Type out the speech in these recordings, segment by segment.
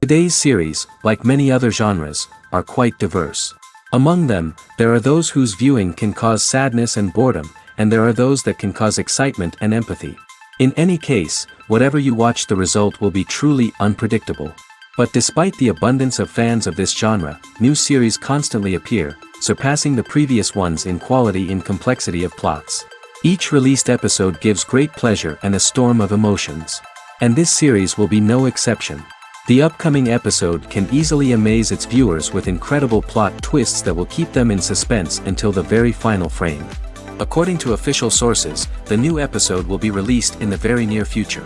Today's series, like many other genres, are quite diverse. Among them, there are those whose viewing can cause sadness and boredom, and there are those that can cause excitement and empathy. In any case, whatever you watch, the result will be truly unpredictable. But despite the abundance of fans of this genre, new series constantly appear, surpassing the previous ones in quality and complexity of plots. Each released episode gives great pleasure and a storm of emotions. And this series will be no exception. The upcoming episode can easily amaze its viewers with incredible plot twists that will keep them in suspense until the very final frame. According to official sources, the new episode will be released in the very near future.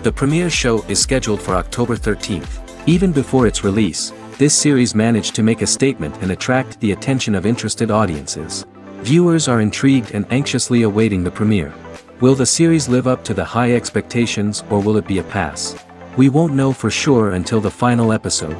The premiere show is scheduled for October 13th. Even before its release, this series managed to make a statement and attract the attention of interested audiences. Viewers are intrigued and anxiously awaiting the premiere. Will the series live up to the high expectations, or will it be a pass? We won't know for sure until the final episode.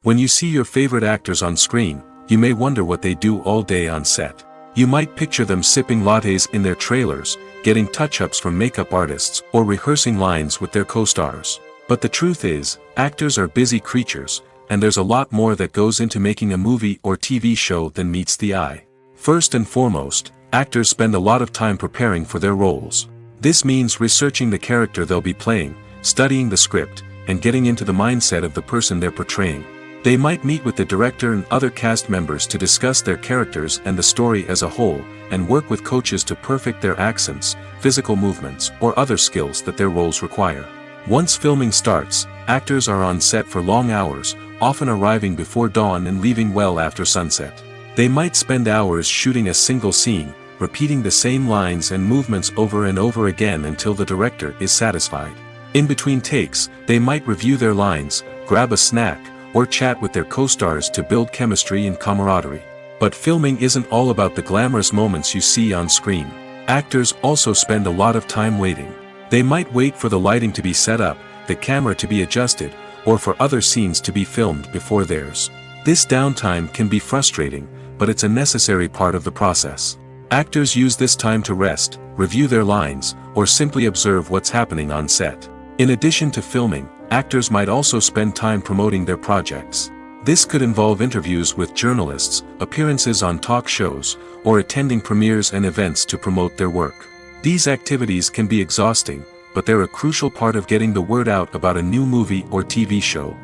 When you see your favorite actors on screen, you may wonder what they do all day on set. You might picture them sipping lattes in their trailers, getting touch-ups from makeup artists, or rehearsing lines with their co-stars. But the truth is, actors are busy creatures, and there's a lot more that goes into making a movie or TV show than meets the eye. First and foremost, actors spend a lot of time preparing for their roles. This means researching the character they'll be playing, studying the script, and getting into the mindset of the person they're portraying. They might meet with the director and other cast members to discuss their characters and the story as a whole, and work with coaches to perfect their accents, physical movements, or other skills that their roles require. Once filming starts, actors are on set for long hours, often arriving before dawn and leaving well after sunset. They might spend hours shooting a single scene, repeating the same lines and movements over and over again until the director is satisfied. In between takes, they might review their lines, grab a snack, or chat with their co-stars to build chemistry and camaraderie. But filming isn't all about the glamorous moments you see on screen. Actors also spend a lot of time waiting. They might wait for the lighting to be set up, the camera to be adjusted, or for other scenes to be filmed before theirs. This downtime can be frustrating, but it's a necessary part of the process. Actors use this time to rest, review their lines, or simply observe what's happening on set. In addition to filming, actors might also spend time promoting their projects. This could involve interviews with journalists, appearances on talk shows, or attending premieres and events to promote their work. These activities can be exhausting, but they're a crucial part of getting the word out about a new movie or TV show.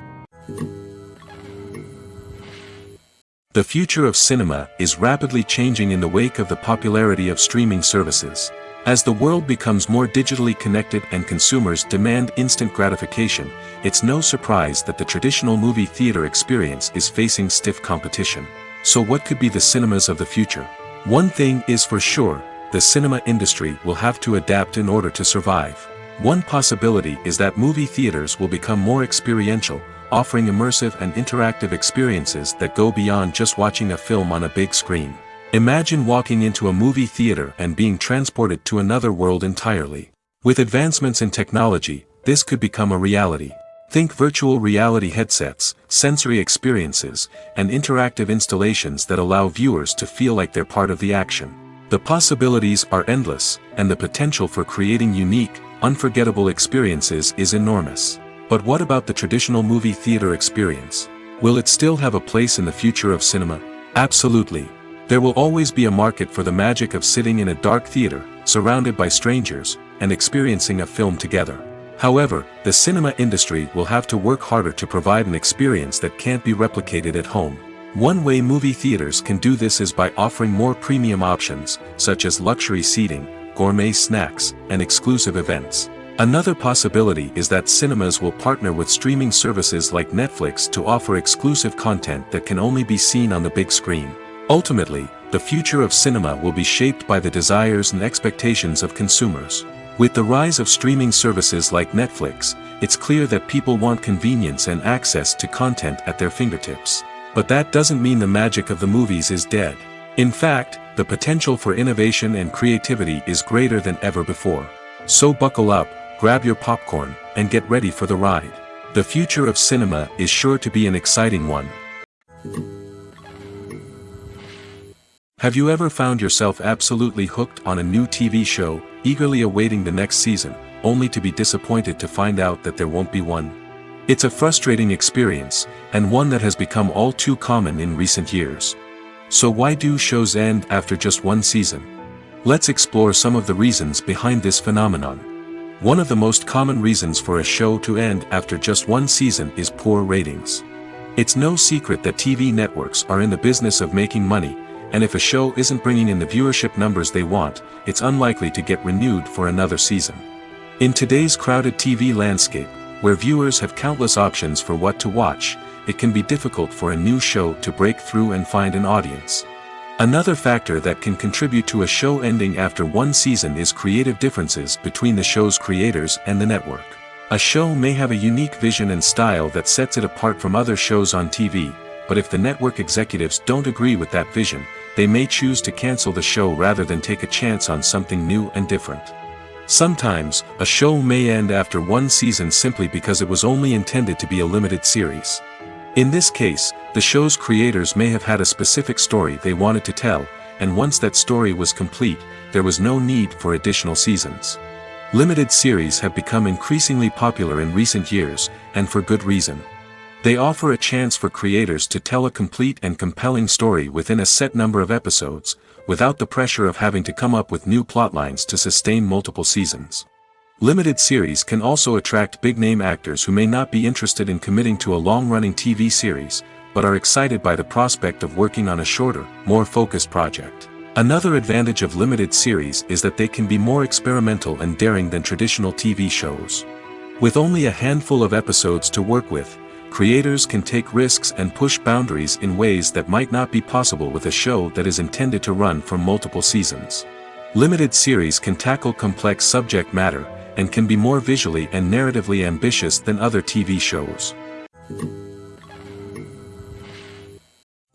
The future of cinema is rapidly changing in the wake of the popularity of streaming services. As the world becomes more digitally connected and consumers demand instant gratification, it's no surprise that the traditional movie theater experience is facing stiff competition. So what could be the cinemas of the future? One thing is for sure, the cinema industry will have to adapt in order to survive. One possibility is that movie theaters will become more experiential, offering immersive and interactive experiences that go beyond just watching a film on a big screen. Imagine walking into a movie theater and being transported to another world entirely. With advancements in technology, this could become a reality. Think virtual reality headsets, sensory experiences, and interactive installations that allow viewers to feel like they're part of the action. The possibilities are endless, and the potential for creating unique, unforgettable experiences is enormous. But what about the traditional movie theater experience? Will it still have a place in the future of cinema? Absolutely. There will always be a market for the magic of sitting in a dark theater, surrounded by strangers, and experiencing a film together. However, the cinema industry will have to work harder to provide an experience that can't be replicated at home. One way movie theaters can do this is by offering more premium options, such as luxury seating, gourmet snacks, and exclusive events. Another possibility is that cinemas will partner with streaming services like Netflix to offer exclusive content that can only be seen on the big screen. Ultimately, the future of cinema will be shaped by the desires and expectations of consumers. With the rise of streaming services like Netflix, it's clear that people want convenience and access to content at their fingertips. But that doesn't mean the magic of the movies is dead. In fact, the potential for innovation and creativity is greater than ever before. So buckle up, grab your popcorn, and get ready for the ride. The future of cinema is sure to be an exciting one. Have you ever found yourself absolutely hooked on a new TV show, eagerly awaiting the next season, only to be disappointed to find out that there won't be one. It's a frustrating experience, and one that has become all too common in recent years. So why do shows end after just one season? Let's explore some of the reasons behind this phenomenon. One of the most common reasons for a show to end after just one season is poor ratings. It's no secret that TV networks are in the business of making money, and if a show isn't bringing in the viewership numbers they want, it's unlikely to get renewed for another season. In today's crowded TV landscape, where viewers have countless options for what to watch, it can be difficult for a new show to break through and find an audience. Another factor that can contribute to a show ending after one season is creative differences between the show's creators and the network. A show may have a unique vision and style that sets it apart from other shows on TV, but if the network executives don't agree with that vision, they may choose to cancel the show rather than take a chance on something new and different. Sometimes, a show may end after one season simply because it was only intended to be a limited series. In this case, the show's creators may have had a specific story they wanted to tell, and once that story was complete, there was no need for additional seasons. Limited series have become increasingly popular in recent years, and for good reason. They offer a chance for creators to tell a complete and compelling story within a set number of episodes, without the pressure of having to come up with new plotlines to sustain multiple seasons. Limited series can also attract big-name actors who may not be interested in committing to a long-running TV series, but are excited by the prospect of working on a shorter, more focused project. Another advantage of limited series is that they can be more experimental and daring than traditional TV shows. With only a handful of episodes to work with, creators can take risks and push boundaries in ways that might not be possible with a show that is intended to run for multiple seasons. Limited series can tackle complex subject matter, and can be more visually and narratively ambitious than other TV shows.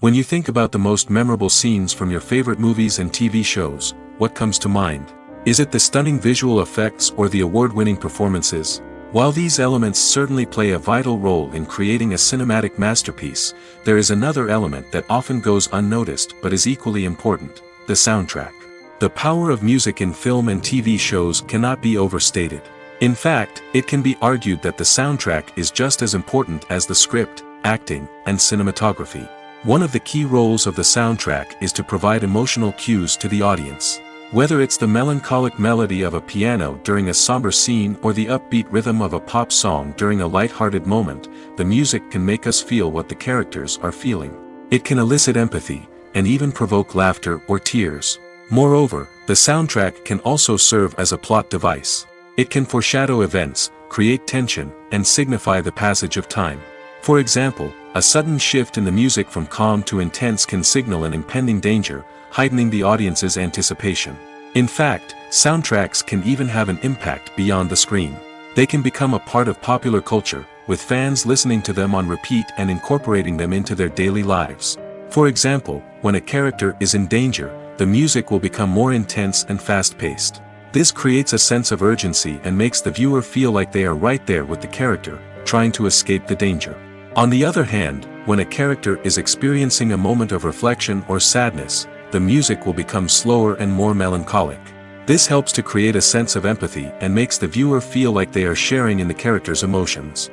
When you think about the most memorable scenes from your favorite movies and TV shows, what comes to mind? Is it the stunning visual effects or the award-winning performances? While these elements certainly play a vital role in creating a cinematic masterpiece, there is another element that often goes unnoticed but is equally important: the soundtrack. The power of music in film and TV shows cannot be overstated. In fact, it can be argued that the soundtrack is just as important as the script, acting, and cinematography. One of the key roles of the soundtrack is to provide emotional cues to the audience. Whether it's the melancholic melody of a piano during a somber scene or the upbeat rhythm of a pop song during a light-hearted moment, the music can make us feel what the characters are feeling. It can elicit empathy, and even provoke laughter or tears. Moreover, the soundtrack can also serve as a plot device. It can foreshadow events, create tension, and signify the passage of time. For example, a sudden shift in the music from calm to intense can signal an impending danger, heightening the audience's anticipation. In fact, soundtracks can even have an impact beyond the screen. They can become a part of popular culture, with fans listening to them on repeat and incorporating them into their daily lives. For example, when a character is in danger, the music will become more intense and fast-paced. This creates a sense of urgency and makes the viewer feel like they are right there with the character, trying to escape the danger. On the other hand, when a character is experiencing a moment of reflection or sadness, the music will become slower and more melancholic. This helps to create a sense of empathy and makes the viewer feel like they are sharing in the character's emotions.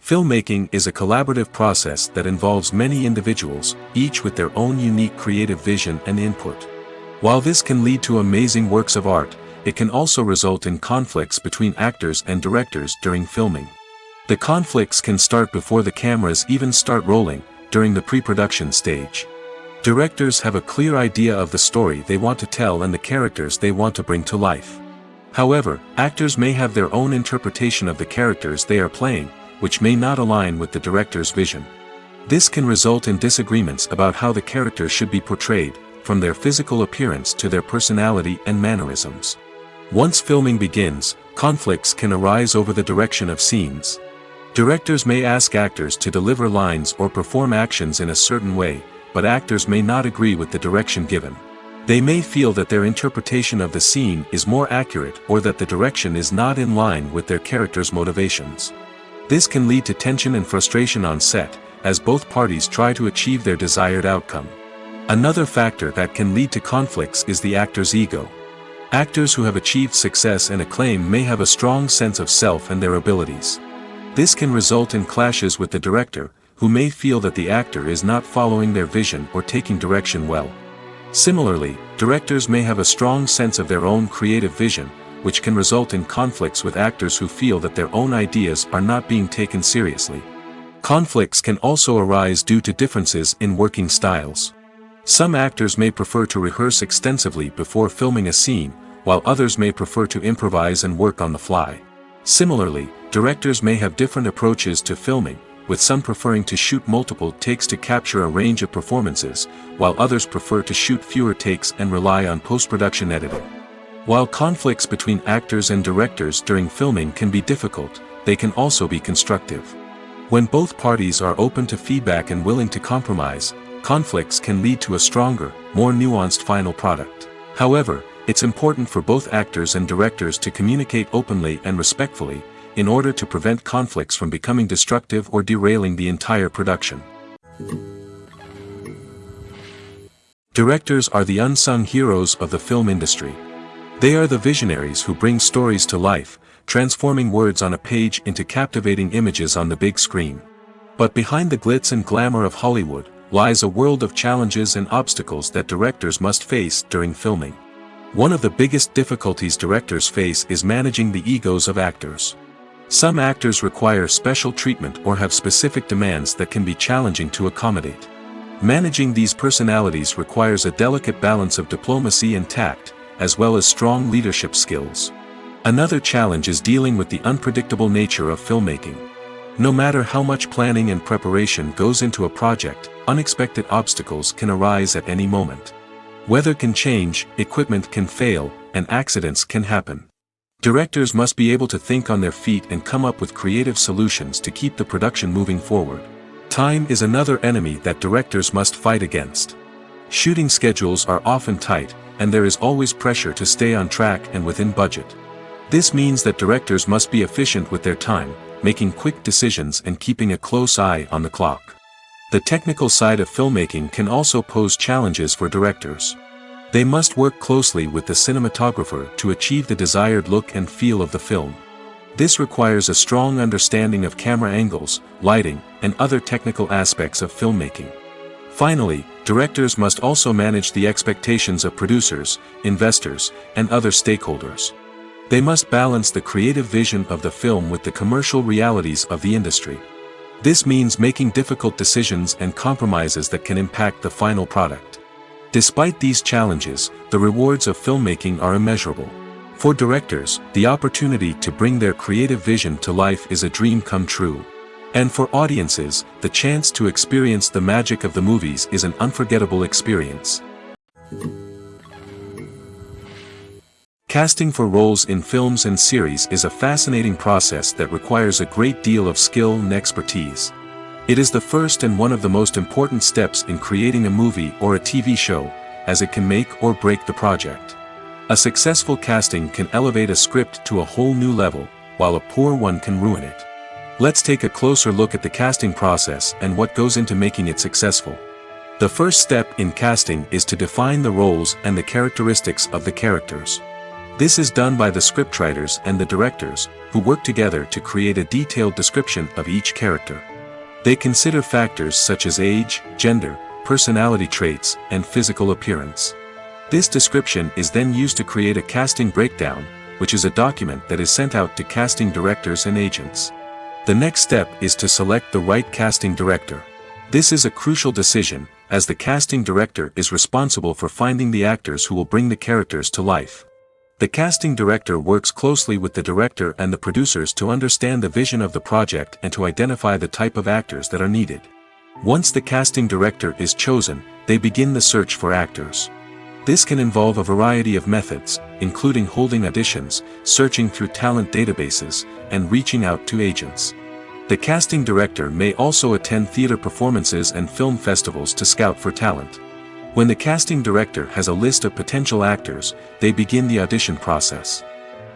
Filmmaking is a collaborative process that involves many individuals, each with their own unique creative vision and input. While this can lead to amazing works of art, it can also result in conflicts between actors and directors during filming. The conflicts can start before the cameras even start rolling, during the pre-production stage. Directors have a clear idea of the story they want to tell and the characters they want to bring to life. However, actors may have their own interpretation of the characters they are playing, which may not align with the director's vision. This can result in disagreements about how the character should be portrayed, from their physical appearance to their personality and mannerisms. Once filming begins, conflicts can arise over the direction of scenes. Directors may ask actors to deliver lines or perform actions in a certain way, but actors may not agree with the direction given. They may feel that their interpretation of the scene is more accurate or that the direction is not in line with their character's motivations. This can lead to tension and frustration on set, as both parties try to achieve their desired outcome. Another factor that can lead to conflicts is the actor's ego. Actors who have achieved success and acclaim may have a strong sense of self and their abilities. This can result in clashes with the director, who may feel that the actor is not following their vision or taking direction well. Similarly, directors may have a strong sense of their own creative vision, which can result in conflicts with actors who feel that their own ideas are not being taken seriously. Conflicts can also arise due to differences in working styles. Some actors may prefer to rehearse extensively before filming a scene, while others may prefer to improvise and work on the fly. Similarly, directors may have different approaches to filming, with some preferring to shoot multiple takes to capture a range of performances, while others prefer to shoot fewer takes and rely on post-production editing. While conflicts between actors and directors during filming can be difficult, they can also be constructive. When both parties are open to feedback and willing to compromise, conflicts can lead to a stronger, more nuanced final product. However, it's important for both actors and directors to communicate openly and respectfully, in order to prevent conflicts from becoming destructive or derailing the entire production. Directors are the unsung heroes of the film industry. They are the visionaries who bring stories to life, transforming words on a page into captivating images on the big screen. But behind the glitz and glamour of Hollywood, lies a world of challenges and obstacles that directors must face during filming. One of the biggest difficulties directors face is managing the egos of actors. Some actors require special treatment or have specific demands that can be challenging to accommodate. Managing these personalities requires a delicate balance of diplomacy and tact, as well as strong leadership skills. Another challenge is dealing with the unpredictable nature of filmmaking. No matter how much planning and preparation goes into a project, unexpected obstacles can arise at any moment. Weather can change, equipment can fail, and accidents can happen. Directors must be able to think on their feet and come up with creative solutions to keep the production moving forward. Time is another enemy that directors must fight against. Shooting schedules are often tight, and there is always pressure to stay on track and within budget. This means that directors must be efficient with their time, making quick decisions and keeping a close eye on the clock. The technical side of filmmaking can also pose challenges for directors. They must work closely with the cinematographer to achieve the desired look and feel of the film. This requires a strong understanding of camera angles, lighting, and other technical aspects of filmmaking. Finally, directors must also manage the expectations of producers, investors, and other stakeholders. They must balance the creative vision of the film with the commercial realities of the industry. This means making difficult decisions and compromises that can impact the final product. Despite these challenges, the rewards of filmmaking are immeasurable. For directors, the opportunity to bring their creative vision to life is a dream come true. And for audiences, the chance to experience the magic of the movies is an unforgettable experience. Casting for roles in films and series is a fascinating process that requires a great deal of skill and expertise. It is the first and one of the most important steps in creating a movie or a TV show, as it can make or break the project. A successful casting can elevate a script to a whole new level, while a poor one can ruin it. Let's take a closer look at the casting process and what goes into making it successful. The first step in casting is to define the roles and the characteristics of the characters. This is done by the scriptwriters and the directors, who work together to create a detailed description of each character. They consider factors such as age, gender, personality traits, and physical appearance. This description is then used to create a casting breakdown, which is a document that is sent out to casting directors and agents. The next step is to select the right casting director. This is a crucial decision, as the casting director is responsible for finding the actors who will bring the characters to life. The casting director works closely with the director and the producers to understand the vision of the project and to identify the type of actors that are needed. Once the casting director is chosen, they begin the search for actors. This can involve a variety of methods, including holding auditions, searching through talent databases, and reaching out to agents. The casting director may also attend theater performances and film festivals to scout for talent. When the casting director has a list of potential actors, they begin the audition process.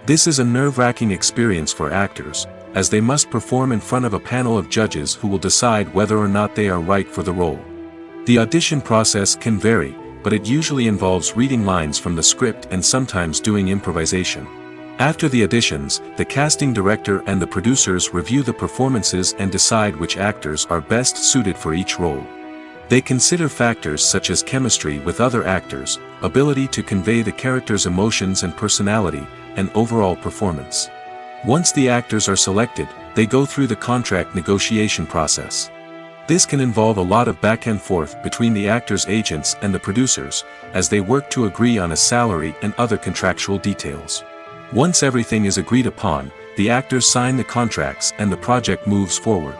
This is a nerve-wracking experience for actors, as they must perform in front of a panel of judges who will decide whether or not they are right for the role. The audition process can vary, but it usually involves reading lines from the script and sometimes doing improvisation. After the auditions, the casting director and the producers review the performances and decide which actors are best suited for each role. They consider factors such as chemistry with other actors, ability to convey the character's emotions and personality, and overall performance. Once the actors are selected, they go through the contract negotiation process. This can involve a lot of back and forth between the actors' agents and the producers, as they work to agree on a salary and other contractual details. Once everything is agreed upon, the actors sign the contracts and the project moves forward.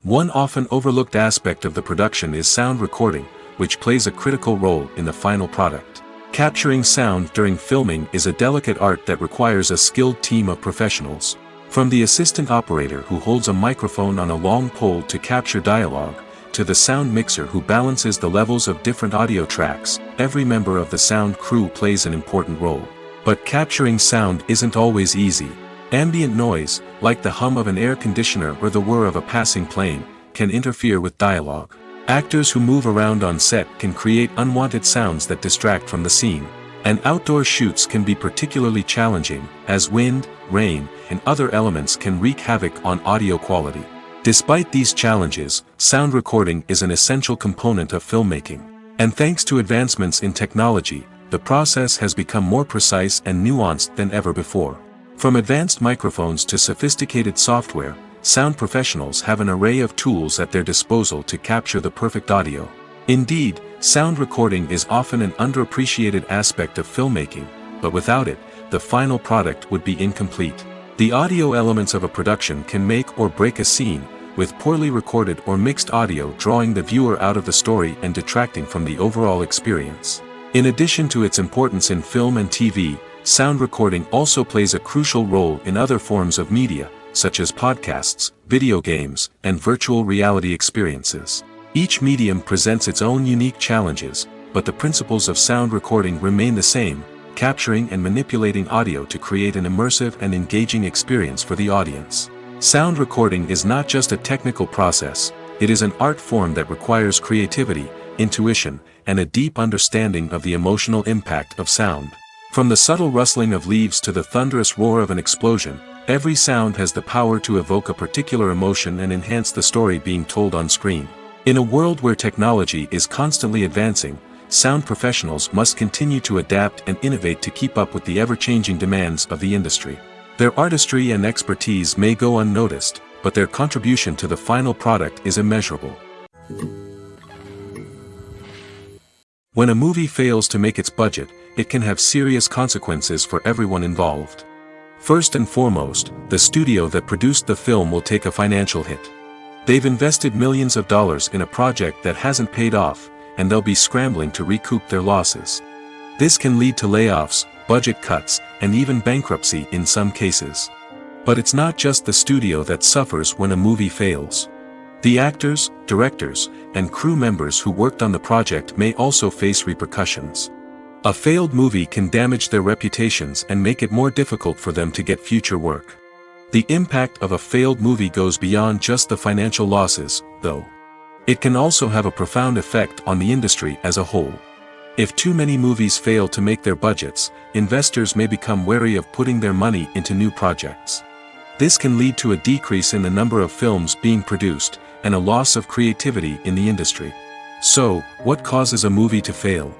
One often overlooked aspect of the production is sound recording, which plays a critical role in the final product. Capturing sound during filming is a delicate art that requires a skilled team of professionals. From the assistant operator who holds a microphone on a long pole to capture dialogue, to the sound mixer who balances the levels of different audio tracks, every member of the sound crew plays an important role. But capturing sound isn't always easy. Ambient noise, like the hum of an air conditioner or the whir of a passing plane, can interfere with dialogue. Actors who move around on set can create unwanted sounds that distract from the scene. And outdoor shoots can be particularly challenging, as wind, rain, and other elements can wreak havoc on audio quality. Despite these challenges, sound recording is an essential component of filmmaking. And thanks to advancements in technology, the process has become more precise and nuanced than ever before. From advanced microphones to sophisticated software, sound professionals have an array of tools at their disposal to capture the perfect audio. Indeed, sound recording is often an underappreciated aspect of filmmaking, but without it, the final product would be incomplete. The audio elements of a production can make or break a scene, with poorly recorded or mixed audio drawing the viewer out of the story and detracting from the overall experience. In addition to its importance in film and TV, sound recording also plays a crucial role in other forms of media, such as podcasts, video games, and virtual reality experiences. Each medium presents its own unique challenges, but the principles of sound recording remain the same: capturing and manipulating audio to create an immersive and engaging experience for the audience. Sound recording is not just a technical process, it is an art form that requires creativity, intuition, and a deep understanding of the emotional impact of sound. From the subtle rustling of leaves to the thunderous roar of an explosion, every sound has the power to evoke a particular emotion and enhance the story being told on screen. In a world where technology is constantly advancing, sound professionals must continue to adapt and innovate to keep up with the ever-changing demands of the industry. Their artistry and expertise may go unnoticed, but their contribution to the final product is immeasurable. When a movie fails to make its budget, it can have serious consequences for everyone involved. First and foremost, the studio that produced the film will take a financial hit. They've invested millions of dollars in a project that hasn't paid off, and they'll be scrambling to recoup their losses. This can lead to layoffs, budget cuts, and even bankruptcy in some cases. But it's not just the studio that suffers when a movie fails. The actors, directors, and crew members who worked on the project may also face repercussions. A failed movie can damage their reputations and make it more difficult for them to get future work. The impact of a failed movie goes beyond just the financial losses, though. It can also have a profound effect on the industry as a whole. If too many movies fail to make their budgets, investors may become wary of putting their money into new projects. This can lead to a decrease in the number of films being produced, and a loss of creativity in the industry. So, what causes a movie to fail?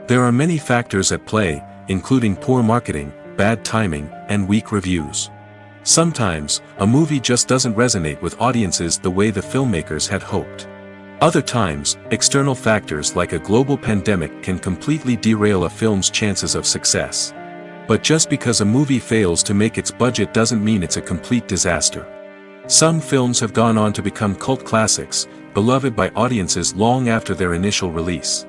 There are many factors at play, including poor marketing, bad timing, and weak reviews. Sometimes, a movie just doesn't resonate with audiences the way the filmmakers had hoped. Other times, external factors like a global pandemic can completely derail a film's chances of success. But just because a movie fails to make its budget doesn't mean it's a complete disaster. Some films have gone on to become cult classics, beloved by audiences long after their initial release.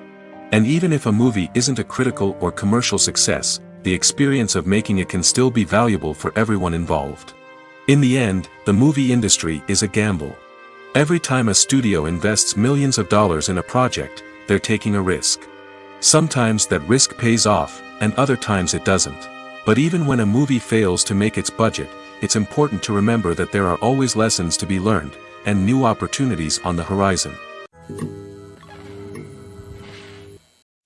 And even if a movie isn't a critical or commercial success, the experience of making it can still be valuable for everyone involved. In the end, the movie industry is a gamble. Every time a studio invests millions of dollars in a project, they're taking a risk. Sometimes that risk pays off, and other times it doesn't. But even when a movie fails to make its budget, it's important to remember that there are always lessons to be learned, and new opportunities on the horizon.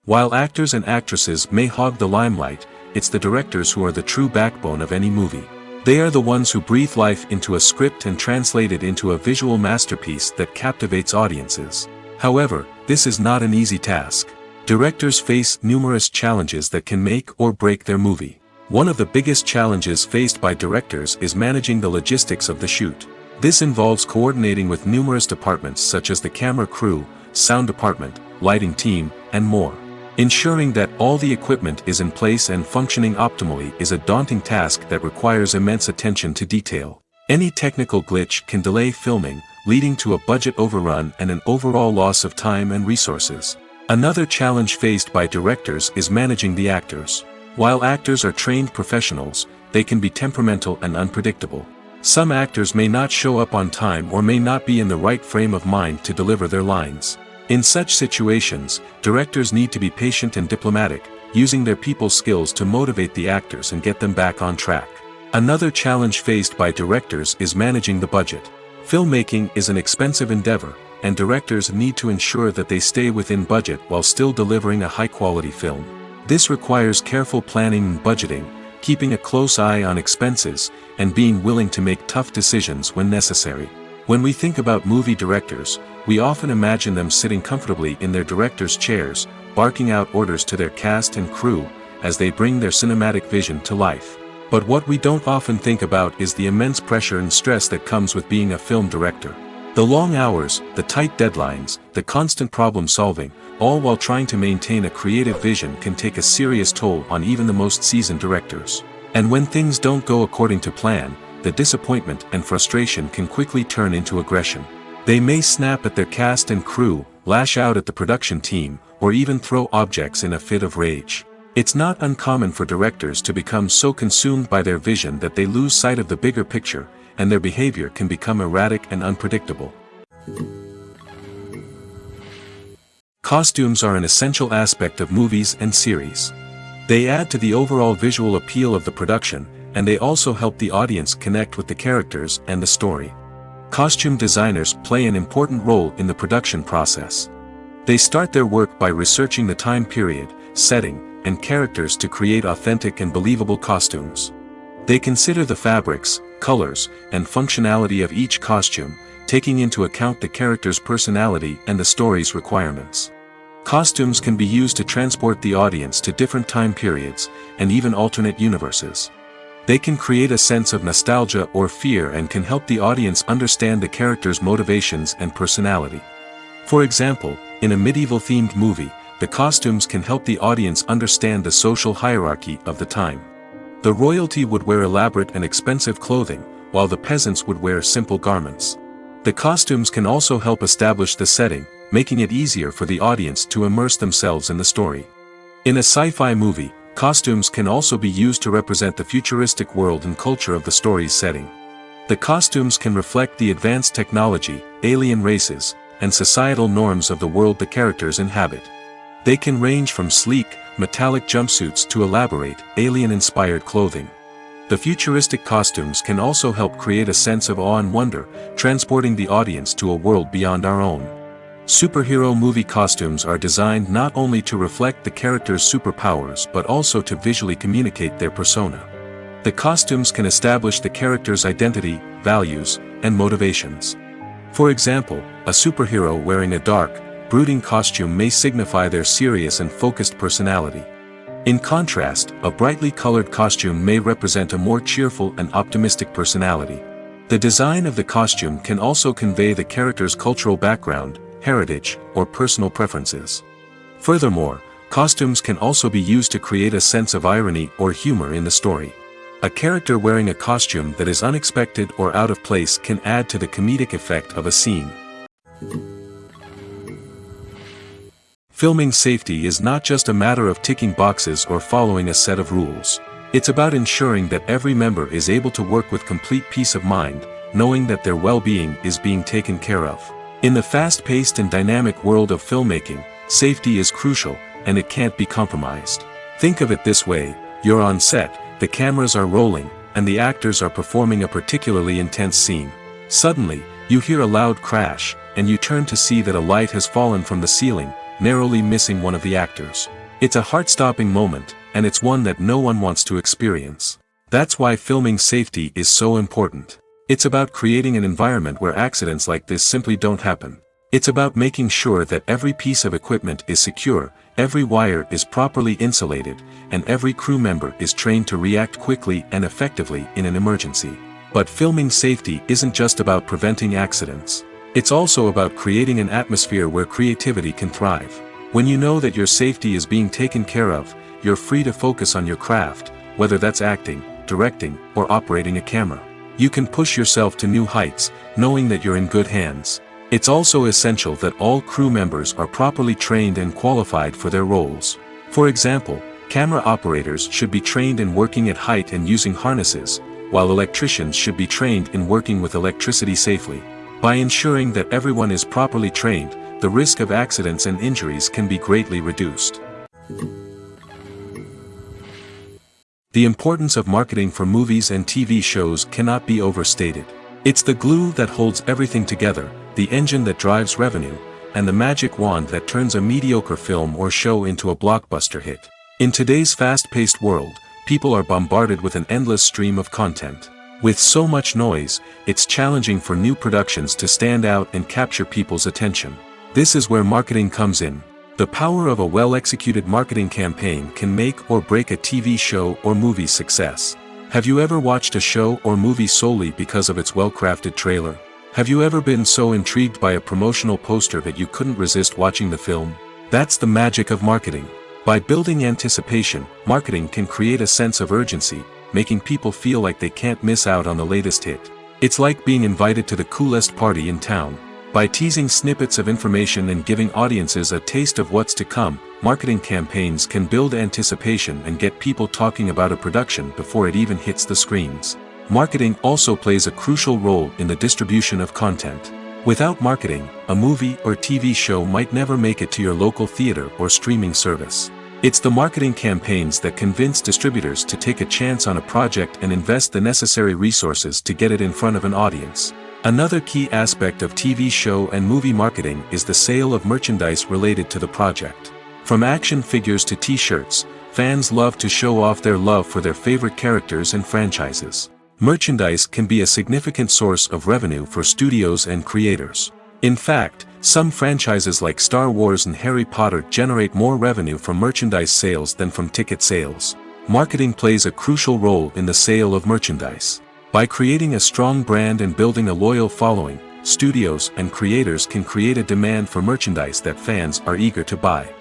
While actors and actresses may hog the limelight, it's the directors who are the true backbone of any movie. They are the ones who breathe life into a script and translate it into a visual masterpiece that captivates audiences. However, this is not an easy task. Directors face numerous challenges that can make or break their movie. One of the biggest challenges faced by directors is managing the logistics of the shoot. This involves coordinating with numerous departments such as the camera crew, sound department, lighting team, and more. Ensuring that all the equipment is in place and functioning optimally is a daunting task that requires immense attention to detail. Any technical glitch can delay filming, leading to a budget overrun and an overall loss of time and resources. Another challenge faced by directors is managing the actors. While actors are trained professionals, they can be temperamental and unpredictable. Some actors may not show up on time or may not be in the right frame of mind to deliver their lines. In such situations, directors need to be patient and diplomatic, using their people skills to motivate the actors and get them back on track. Another challenge faced by directors is managing the budget. Filmmaking is an expensive endeavor, and directors need to ensure that they stay within budget while still delivering a high-quality film. This requires careful planning and budgeting, keeping a close eye on expenses, and being willing to make tough decisions when necessary. When we think about movie directors, we often imagine them sitting comfortably in their director's chairs, barking out orders to their cast and crew, as they bring their cinematic vision to life. But what we don't often think about is the immense pressure and stress that comes with being a film director. The long hours, the tight deadlines, the constant problem solving, all while trying to maintain a creative vision can take a serious toll on even the most seasoned directors. And when things don't go according to plan, the disappointment and frustration can quickly turn into aggression. They may snap at their cast and crew, lash out at the production team, or even throw objects in a fit of rage. It's not uncommon for directors to become so consumed by their vision that they lose sight of the bigger picture, and their behavior can become erratic and unpredictable. Costumes are an essential aspect of movies and series. They add to the overall visual appeal of the production, and they also help the audience connect with the characters and the story. Costume designers play an important role in the production process. They start their work by researching the time period, setting, and characters to create authentic and believable costumes. They consider the fabrics, colors, and functionality of each costume, taking into account the character's personality and the story's requirements. Costumes can be used to transport the audience to different time periods, and even alternate universes. They can create a sense of nostalgia or fear and can help the audience understand the character's motivations and personality. For example, in a medieval-themed movie, the costumes can help the audience understand the social hierarchy of the time. The royalty would wear elaborate and expensive clothing, while the peasants would wear simple garments. The costumes can also help establish the setting, making it easier for the audience to immerse themselves in the story. In a sci-fi movie, costumes can also be used to represent the futuristic world and culture of the story's setting. The costumes can reflect the advanced technology, alien races, and societal norms of the world the characters inhabit. They can range from sleek, metallic jumpsuits to elaborate, alien-inspired clothing. The futuristic costumes can also help create a sense of awe and wonder, transporting the audience to a world beyond our own. Superhero movie costumes are designed not only to reflect the character's superpowers but also to visually communicate their persona. The costumes can establish the character's identity, values, and motivations. For example, a superhero wearing a dark, brooding costume may signify their serious and focused personality. In contrast, a brightly colored costume may represent a more cheerful and optimistic personality. The design of the costume can also convey the character's cultural background, heritage, or personal preferences. Furthermore, costumes can also be used to create a sense of irony or humor in the story. A character wearing a costume that is unexpected or out of place can add to the comedic effect of a scene. Filming safety is not just a matter of ticking boxes or following a set of rules. It's about ensuring that every member is able to work with complete peace of mind, knowing that their well-being is being taken care of. In the fast-paced and dynamic world of filmmaking, safety is crucial, and it can't be compromised. Think of it this way: you're on set, the cameras are rolling, and the actors are performing a particularly intense scene. Suddenly, you hear a loud crash, and you turn to see that a light has fallen from the ceiling, narrowly missing one of the actors. It's a heart-stopping moment, and it's one that no one wants to experience. That's why filming safety is so important. It's about creating an environment where accidents like this simply don't happen. It's about making sure that every piece of equipment is secure, every wire is properly insulated, and every crew member is trained to react quickly and effectively in an emergency. But filming safety isn't just about preventing accidents. It's also about creating an atmosphere where creativity can thrive. When you know that your safety is being taken care of, you're free to focus on your craft, whether that's acting, directing, or operating a camera. You can push yourself to new heights, knowing that you're in good hands. It's also essential that all crew members are properly trained and qualified for their roles. For example, camera operators should be trained in working at height and using harnesses, while electricians should be trained in working with electricity safely. By ensuring that everyone is properly trained, the risk of accidents and injuries can be greatly reduced. The importance of marketing for movies and TV shows cannot be overstated. It's the glue that holds everything together, the engine that drives revenue, and the magic wand that turns a mediocre film or show into a blockbuster hit. In today's fast-paced world, people are bombarded with an endless stream of content. With so much noise, it's challenging for new productions to stand out and capture people's attention. This is where marketing comes in. The power of a well-executed marketing campaign can make or break a TV show or movie's success. Have you ever watched a show or movie solely because of its well-crafted trailer? Have you ever been so intrigued by a promotional poster that you couldn't resist watching the film? That's the magic of marketing. By building anticipation, marketing can create a sense of urgency, making people feel like they can't miss out on the latest hit. It's like being invited to the coolest party in town. By teasing snippets of information and giving audiences a taste of what's to come, marketing campaigns can build anticipation and get people talking about a production before it even hits the screens. Marketing also plays a crucial role in the distribution of content. Without marketing, a movie or TV show might never make it to your local theater or streaming service. It's the marketing campaigns that convince distributors to take a chance on a project and invest the necessary resources to get it in front of an audience. Another key aspect of TV show and movie marketing is the sale of merchandise related to the project. From action figures to t-shirts, fans love to show off their love for their favorite characters and franchises. Merchandise can be a significant source of revenue for studios and creators. In fact, some franchises like Star Wars and Harry Potter generate more revenue from merchandise sales than from ticket sales. Marketing plays a crucial role in the sale of merchandise. By creating a strong brand and building a loyal following, studios and creators can create a demand for merchandise that fans are eager to buy.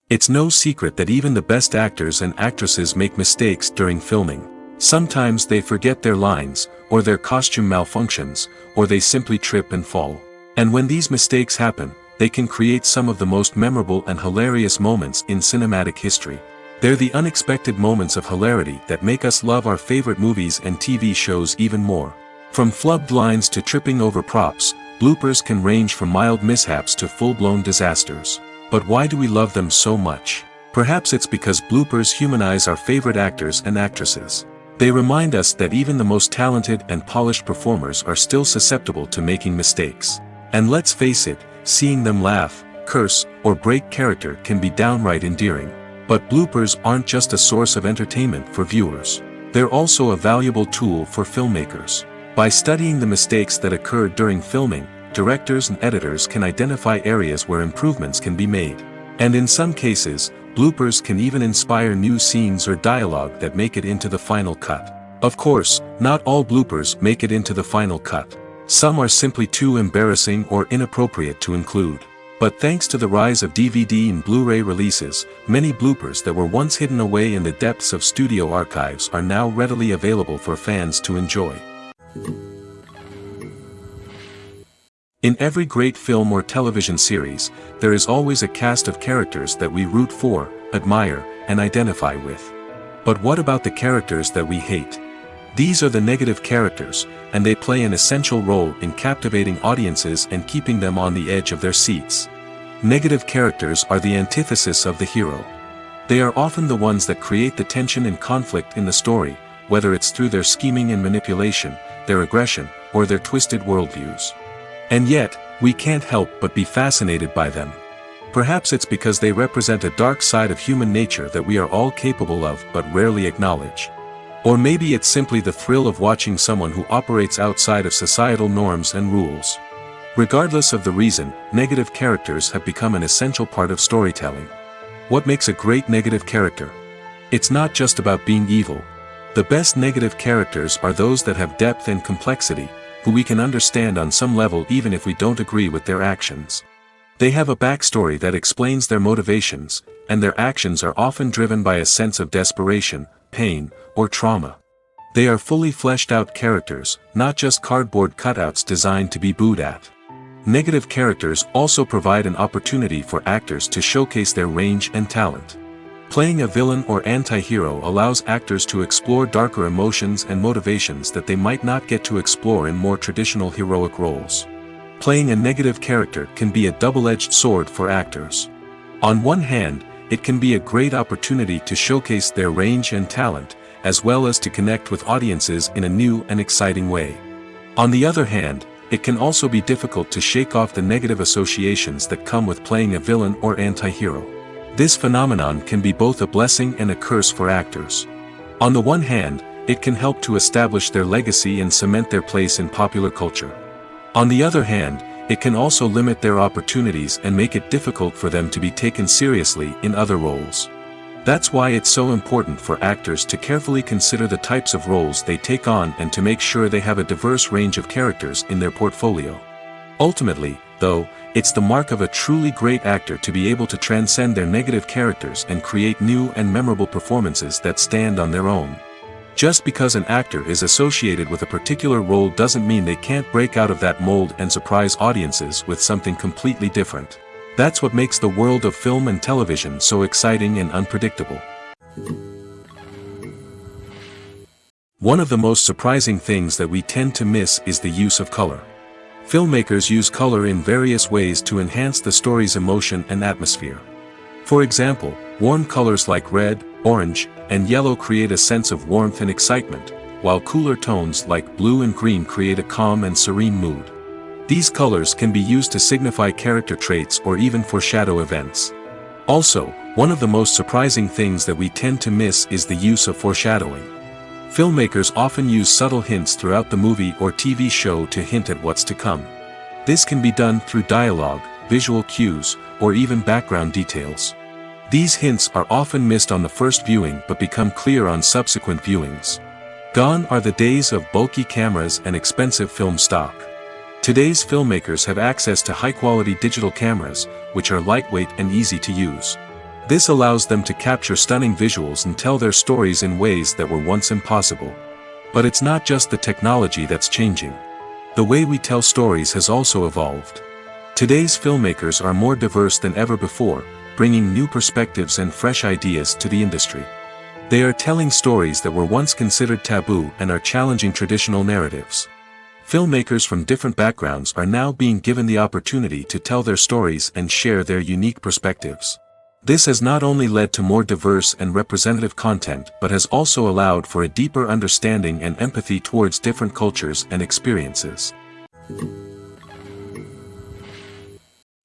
It's no secret that even the best actors and actresses make mistakes during filming. Sometimes they forget their lines, or their costume malfunctions, or they simply trip and fall. And when these mistakes happen, they can create some of the most memorable and hilarious moments in cinematic history. They're the unexpected moments of hilarity that make us love our favorite movies and TV shows even more. From flubbed lines to tripping over props, bloopers can range from mild mishaps to full-blown disasters. But why do we love them so much? Perhaps it's because bloopers humanize our favorite actors and actresses. They remind us that even the most talented and polished performers are still susceptible to making mistakes. And let's face it, seeing them laugh, curse, or break character can be downright endearing. But bloopers aren't just a source of entertainment for viewers. They're also a valuable tool for filmmakers. By studying the mistakes that occurred during filming, directors and editors can identify areas where improvements can be made. And in some cases, bloopers can even inspire new scenes or dialogue that make it into the final cut. Of course, not all bloopers make it into the final cut. Some are simply too embarrassing or inappropriate to include. But thanks to the rise of DVD and Blu-ray releases, many bloopers that were once hidden away in the depths of studio archives are now readily available for fans to enjoy. In every great film or television series, there is always a cast of characters that we root for, admire, and identify with. But what about the characters that we hate? These are the negative characters, and they play an essential role in captivating audiences and keeping them on the edge of their seats. Negative characters are the antithesis of the hero. They are often the ones that create the tension and conflict in the story, whether it's through their scheming and manipulation, their aggression, or their twisted worldviews. And yet, we can't help but be fascinated by them. Perhaps it's because they represent a dark side of human nature that we are all capable of but rarely acknowledge. Or maybe it's simply the thrill of watching someone who operates outside of societal norms and rules. Regardless of the reason, negative characters have become an essential part of storytelling. What makes a great negative character? It's not just about being evil. The best negative characters are those that have depth and complexity, who we can understand on some level even if we don't agree with their actions. They have a backstory that explains their motivations, and their actions are often driven by a sense of desperation, pain, or trauma. They are fully fleshed out characters, not just cardboard cutouts designed to be booed at. Negative characters also provide an opportunity for actors to showcase their range and talent. Playing a villain or anti-hero allows actors to explore darker emotions and motivations that they might not get to explore in more traditional heroic roles. Playing a negative character can be a double-edged sword for actors. On one hand, it can be a great opportunity to showcase their range and talent, as well as to connect with audiences in a new and exciting way. On the other hand, it can also be difficult to shake off the negative associations that come with playing a villain or anti-hero. This phenomenon can be both a blessing and a curse for actors. On the one hand, it can help to establish their legacy and cement their place in popular culture. On the other hand, it can also limit their opportunities and make it difficult for them to be taken seriously in other roles. That's why it's so important for actors to carefully consider the types of roles they take on and to make sure they have a diverse range of characters in their portfolio. Ultimately, though, it's the mark of a truly great actor to be able to transcend their negative characters and create new and memorable performances that stand on their own. Just because an actor is associated with a particular role doesn't mean they can't break out of that mold and surprise audiences with something completely different. That's what makes the world of film and television so exciting and unpredictable. One of the most surprising things that we tend to miss is the use of color. Filmmakers use color in various ways to enhance the story's emotion and atmosphere. For example, warm colors like red, orange, and yellow create a sense of warmth and excitement, while cooler tones like blue and green create a calm and serene mood. These colors can be used to signify character traits or even foreshadow events. Also, one of the most surprising things that we tend to miss is the use of foreshadowing. Filmmakers often use subtle hints throughout the movie or TV show to hint at what's to come. This can be done through dialogue, visual cues, or even background details. These hints are often missed on the first viewing but become clear on subsequent viewings. Gone are the days of bulky cameras and expensive film stock. Today's filmmakers have access to high-quality digital cameras, which are lightweight and easy to use. This allows them to capture stunning visuals and tell their stories in ways that were once impossible. But it's not just the technology that's changing. The way we tell stories has also evolved. Today's filmmakers are more diverse than ever before, bringing new perspectives and fresh ideas to the industry. They are telling stories that were once considered taboo and are challenging traditional narratives. Filmmakers from different backgrounds are now being given the opportunity to tell their stories and share their unique perspectives. This has not only led to more diverse and representative content but has also allowed for a deeper understanding and empathy towards different cultures and experiences.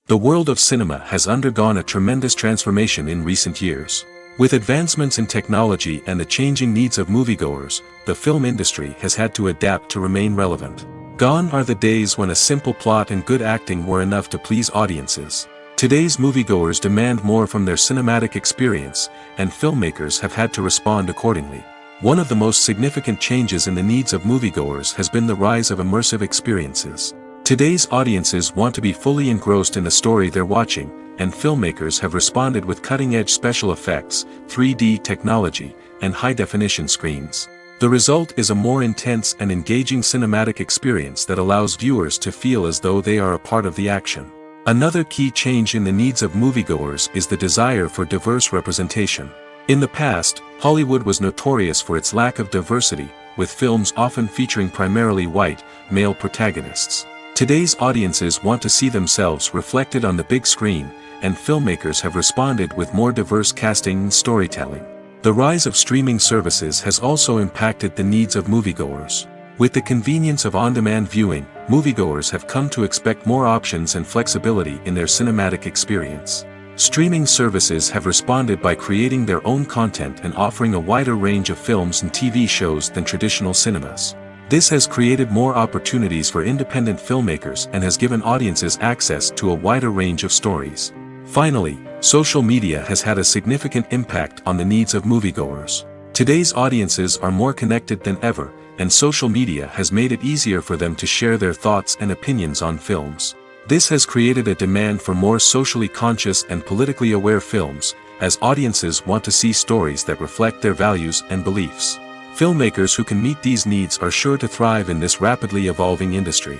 The world of cinema has undergone a tremendous transformation in recent years. With advancements in technology and the changing needs of moviegoers, the film industry has had to adapt to remain relevant. Gone are the days when a simple plot and good acting were enough to please audiences. Today's moviegoers demand more from their cinematic experience, and filmmakers have had to respond accordingly. One of the most significant changes in the needs of moviegoers has been the rise of immersive experiences. Today's audiences want to be fully engrossed in the story they're watching, and filmmakers have responded with cutting-edge special effects, 3D technology, and high-definition screens. The result is a more intense and engaging cinematic experience that allows viewers to feel as though they are a part of the action. Another key change in the needs of moviegoers is the desire for diverse representation. In the past, Hollywood was notorious for its lack of diversity, with films often featuring primarily white, male protagonists. Today's audiences want to see themselves reflected on the big screen, and filmmakers have responded with more diverse casting and storytelling. The rise of streaming services has also impacted the needs of moviegoers. With the convenience of on-demand viewing, moviegoers have come to expect more options and flexibility in their cinematic experience. Streaming services have responded by creating their own content and offering a wider range of films and TV shows than traditional cinemas. This has created more opportunities for independent filmmakers and has given audiences access to a wider range of stories. Finally, social media has had a significant impact on the needs of moviegoers. Today's audiences are more connected than ever, and social media has made it easier for them to share their thoughts and opinions on films. This has created a demand for more socially conscious and politically aware films, as audiences want to see stories that reflect their values and beliefs. Filmmakers who can meet these needs are sure to thrive in this rapidly evolving industry.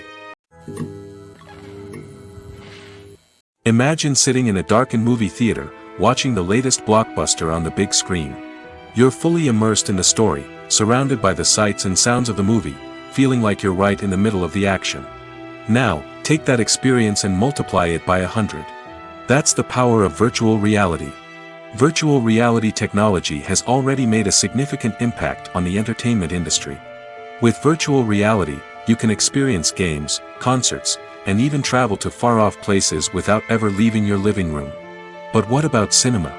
Imagine sitting in a darkened movie theater, watching the latest blockbuster on the big screen. You're fully immersed in the story, surrounded by the sights and sounds of the movie, feeling like you're right in the middle of the action. Now, take that experience and multiply it by 100. That's the power of virtual reality. Virtual reality technology has already made a significant impact on the entertainment industry. With virtual reality, you can experience games, concerts, and even travel to far-off places without ever leaving your living room. But what about cinema?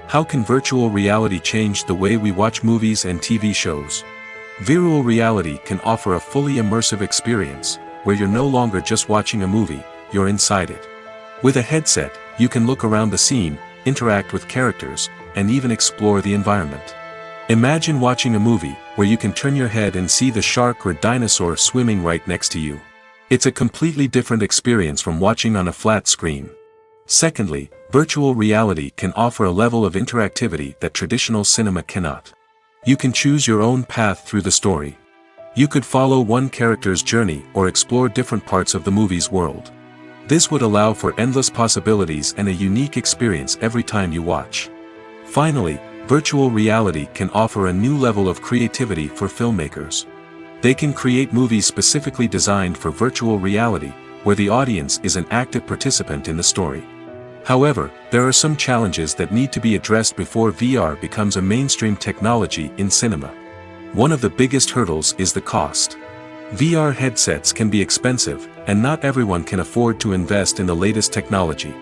How can virtual reality change the way we watch movies and TV shows? Virtual reality can offer a fully immersive experience, where you're no longer just watching a movie, you're inside it. With a headset, you can look around the scene, interact with characters, and even explore the environment. Imagine watching a movie where you can turn your head and see the shark or dinosaur swimming right next to you. It's a completely different experience from watching on a flat screen. Secondly, virtual reality can offer a level of interactivity that traditional cinema cannot. You can choose your own path through the story. You could follow one character's journey or explore different parts of the movie's world. This would allow for endless possibilities and a unique experience every time you watch. Finally, virtual reality can offer a new level of creativity for filmmakers. They can create movies specifically designed for virtual reality, where the audience is an active participant in the story. However, there are some challenges that need to be addressed before VR becomes a mainstream technology in cinema. One of the biggest hurdles is the cost. VR headsets can be expensive, and not everyone can afford to invest in the latest technology.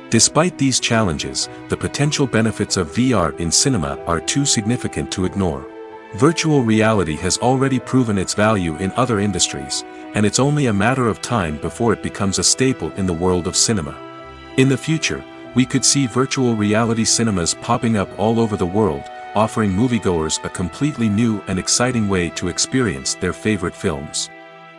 Despite these challenges, the potential benefits of VR in cinema are too significant to ignore. Virtual reality has already proven its value in other industries, and it's only a matter of time before it becomes a staple in the world of cinema. In the future, we could see virtual reality cinemas popping up all over the world, offering moviegoers a completely new and exciting way to experience their favorite films.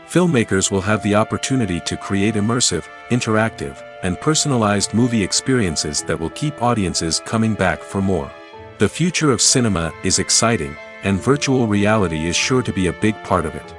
Filmmakers will have the opportunity to create immersive, interactive, and personalized movie experiences that will keep audiences coming back for more. The future of cinema is exciting, and virtual reality is sure to be a big part of it.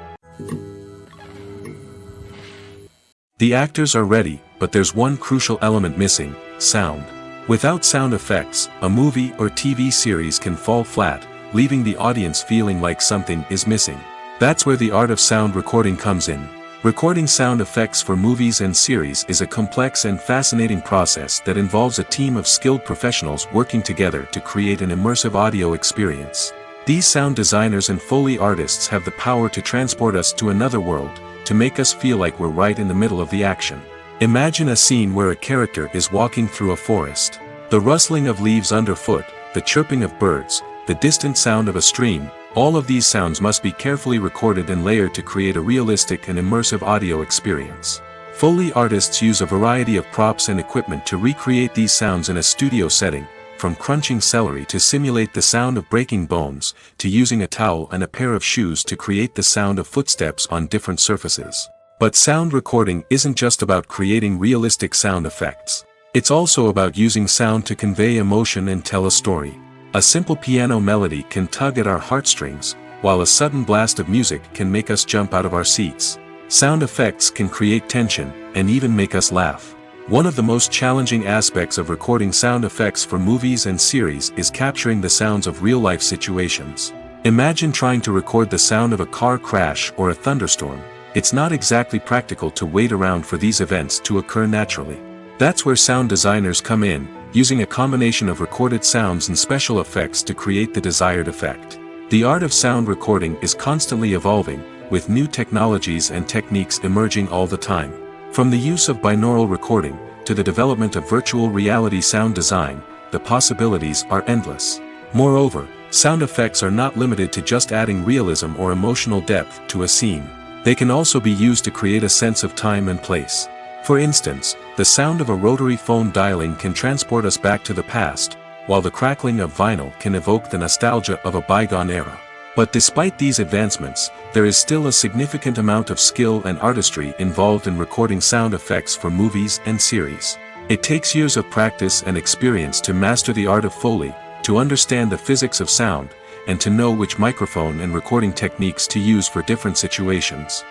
The actors are ready, but there's one crucial element missing: sound. Without sound effects, a movie or TV series can fall flat, leaving the audience feeling like something is missing. That's where the art of sound recording comes in. Recording sound effects for movies and series is a complex and fascinating process that involves a team of skilled professionals working together to create an immersive audio experience. These sound designers and Foley artists have the power to transport us to another world, to make us feel like we're right in the middle of the action. Imagine a scene where a character is walking through a forest. The rustling of leaves underfoot, the chirping of birds, the distant sound of a stream, all of these sounds must be carefully recorded and layered to create a realistic and immersive audio experience. Foley artists use a variety of props and equipment to recreate these sounds in a studio setting, from crunching celery to simulate the sound of breaking bones, to using a towel and a pair of shoes to create the sound of footsteps on different surfaces. But sound recording isn't just about creating realistic sound effects. It's also about using sound to convey emotion and tell a story. A simple piano melody can tug at our heartstrings, while a sudden blast of music can make us jump out of our seats. Sound effects can create tension, and even make us laugh. One of the most challenging aspects of recording sound effects for movies and series is capturing the sounds of real-life situations. Imagine trying to record the sound of a car crash or a thunderstorm. It's not exactly practical to wait around for these events to occur naturally. That's where sound designers come in, using a combination of recorded sounds and special effects to create the desired effect. The art of sound recording is constantly evolving, with new technologies and techniques emerging all the time. From the use of binaural recording, to the development of virtual reality sound design, the possibilities are endless. Moreover, sound effects are not limited to just adding realism or emotional depth to a scene. They can also be used to create a sense of time and place. For instance, the sound of a rotary phone dialing can transport us back to the past, while the crackling of vinyl can evoke the nostalgia of a bygone era. But despite these advancements, there is still a significant amount of skill and artistry involved in recording sound effects for movies and series. It takes years of practice and experience to master the art of Foley, to understand the physics of sound, and to know which microphone and recording techniques to use for different situations.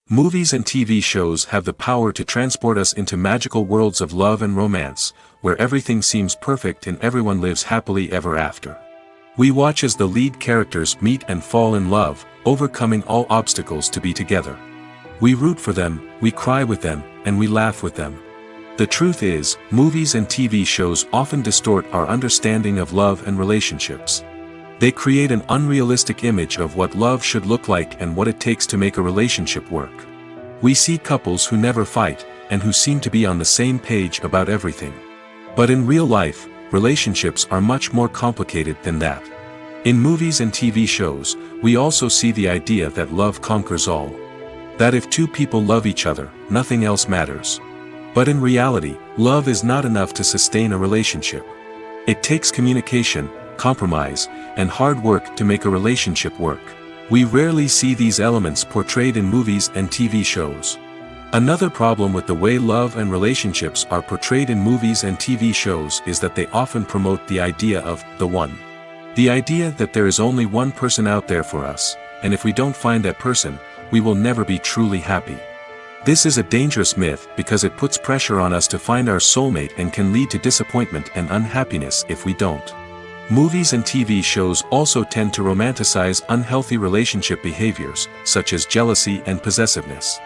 Movies and TV shows have the power to transport us into magical worlds of love and romance, where everything seems perfect and everyone lives happily ever after. We watch as the lead characters meet and fall in love, overcoming all obstacles to be together. We root for them, we cry with them, and we laugh with them. The truth is, movies and TV shows often distort our understanding of love and relationships. They create an unrealistic image of what love should look like and what it takes to make a relationship work. We see couples who never fight, and who seem to be on the same page about everything. But in real life, relationships are much more complicated than that. In movies and TV shows, we also see the idea that love conquers all. That if two people love each other, nothing else matters. But in reality, love is not enough to sustain a relationship. It takes communication, compromise, and hard work to make a relationship work. We rarely see these elements portrayed in movies and TV shows. Another problem with the way love and relationships are portrayed in movies and TV shows is that they often promote the idea of the one. The idea that there is only one person out there for us, and if we don't find that person, we will never be truly happy. This is a dangerous myth because it puts pressure on us to find our soulmate and can lead to disappointment and unhappiness if we don't. Movies and TV shows also tend to romanticize unhealthy relationship behaviors, such as jealousy and possessiveness.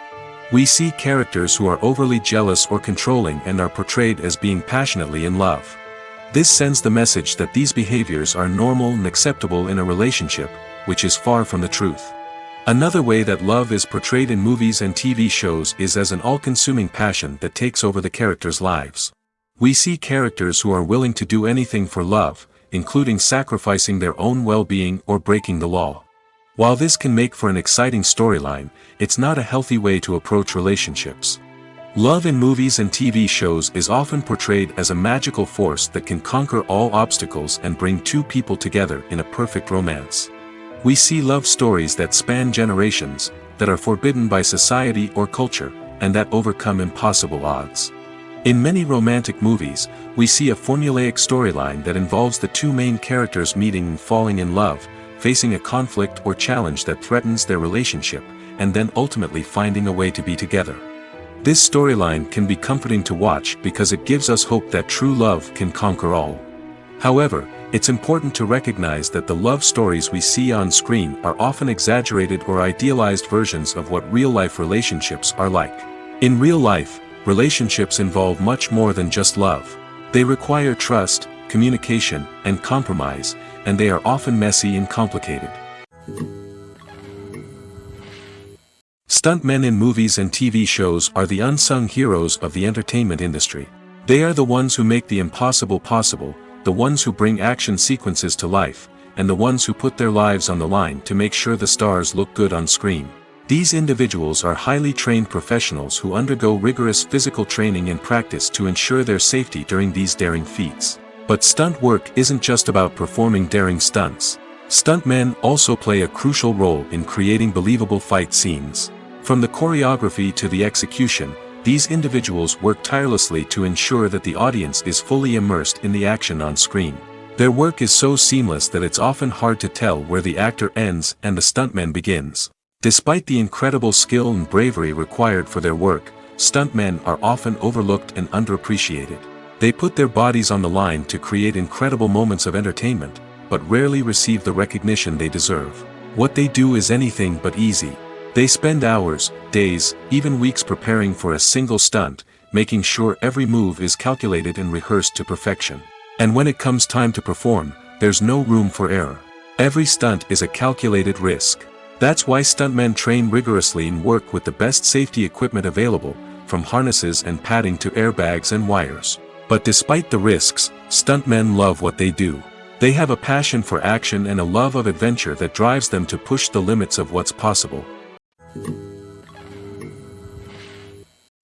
We see characters who are overly jealous or controlling and are portrayed as being passionately in love. This sends the message that these behaviors are normal and acceptable in a relationship, which is far from the truth. Another way that love is portrayed in movies and TV shows is as an all-consuming passion that takes over the characters' lives. We see characters who are willing to do anything for love, including sacrificing their own well-being or breaking the law. While this can make for an exciting storyline, it's not a healthy way to approach relationships. Love in movies and TV shows is often portrayed as a magical force that can conquer all obstacles and bring two people together in a perfect romance. We see love stories that span generations, that are forbidden by society or culture, and that overcome impossible odds. In many romantic movies, we see a formulaic storyline that involves the two main characters meeting and falling in love, facing a conflict or challenge that threatens their relationship, and then ultimately finding a way to be together. This storyline can be comforting to watch because it gives us hope that true love can conquer all. However, it's important to recognize that the love stories we see on screen are often exaggerated or idealized versions of what real-life relationships are like. In real life, relationships involve much more than just love. They require trust, communication, and compromise, and they are often messy and complicated. Stuntmen in movies and TV shows are the unsung heroes of the entertainment industry. They are the ones who make the impossible possible, the ones who bring action sequences to life, and the ones who put their lives on the line to make sure the stars look good on screen. These individuals are highly trained professionals who undergo rigorous physical training and practice to ensure their safety during these daring feats. But stunt work isn't just about performing daring stunts. Stuntmen also play a crucial role in creating believable fight scenes. From the choreography to the execution, these individuals work tirelessly to ensure that the audience is fully immersed in the action on screen. Their work is so seamless that it's often hard to tell where the actor ends and the stuntman begins. Despite the incredible skill and bravery required for their work, stuntmen are often overlooked and underappreciated. They put their bodies on the line to create incredible moments of entertainment, but rarely receive the recognition they deserve. What they do is anything but easy. They spend hours, days, even weeks preparing for a single stunt, making sure every move is calculated and rehearsed to perfection. And when it comes time to perform, there's no room for error. Every stunt is a calculated risk. That's why stuntmen train rigorously and work with the best safety equipment available, from harnesses and padding to airbags and wires. But despite the risks, stuntmen love what they do. They have a passion for action and a love of adventure that drives them to push the limits of what's possible.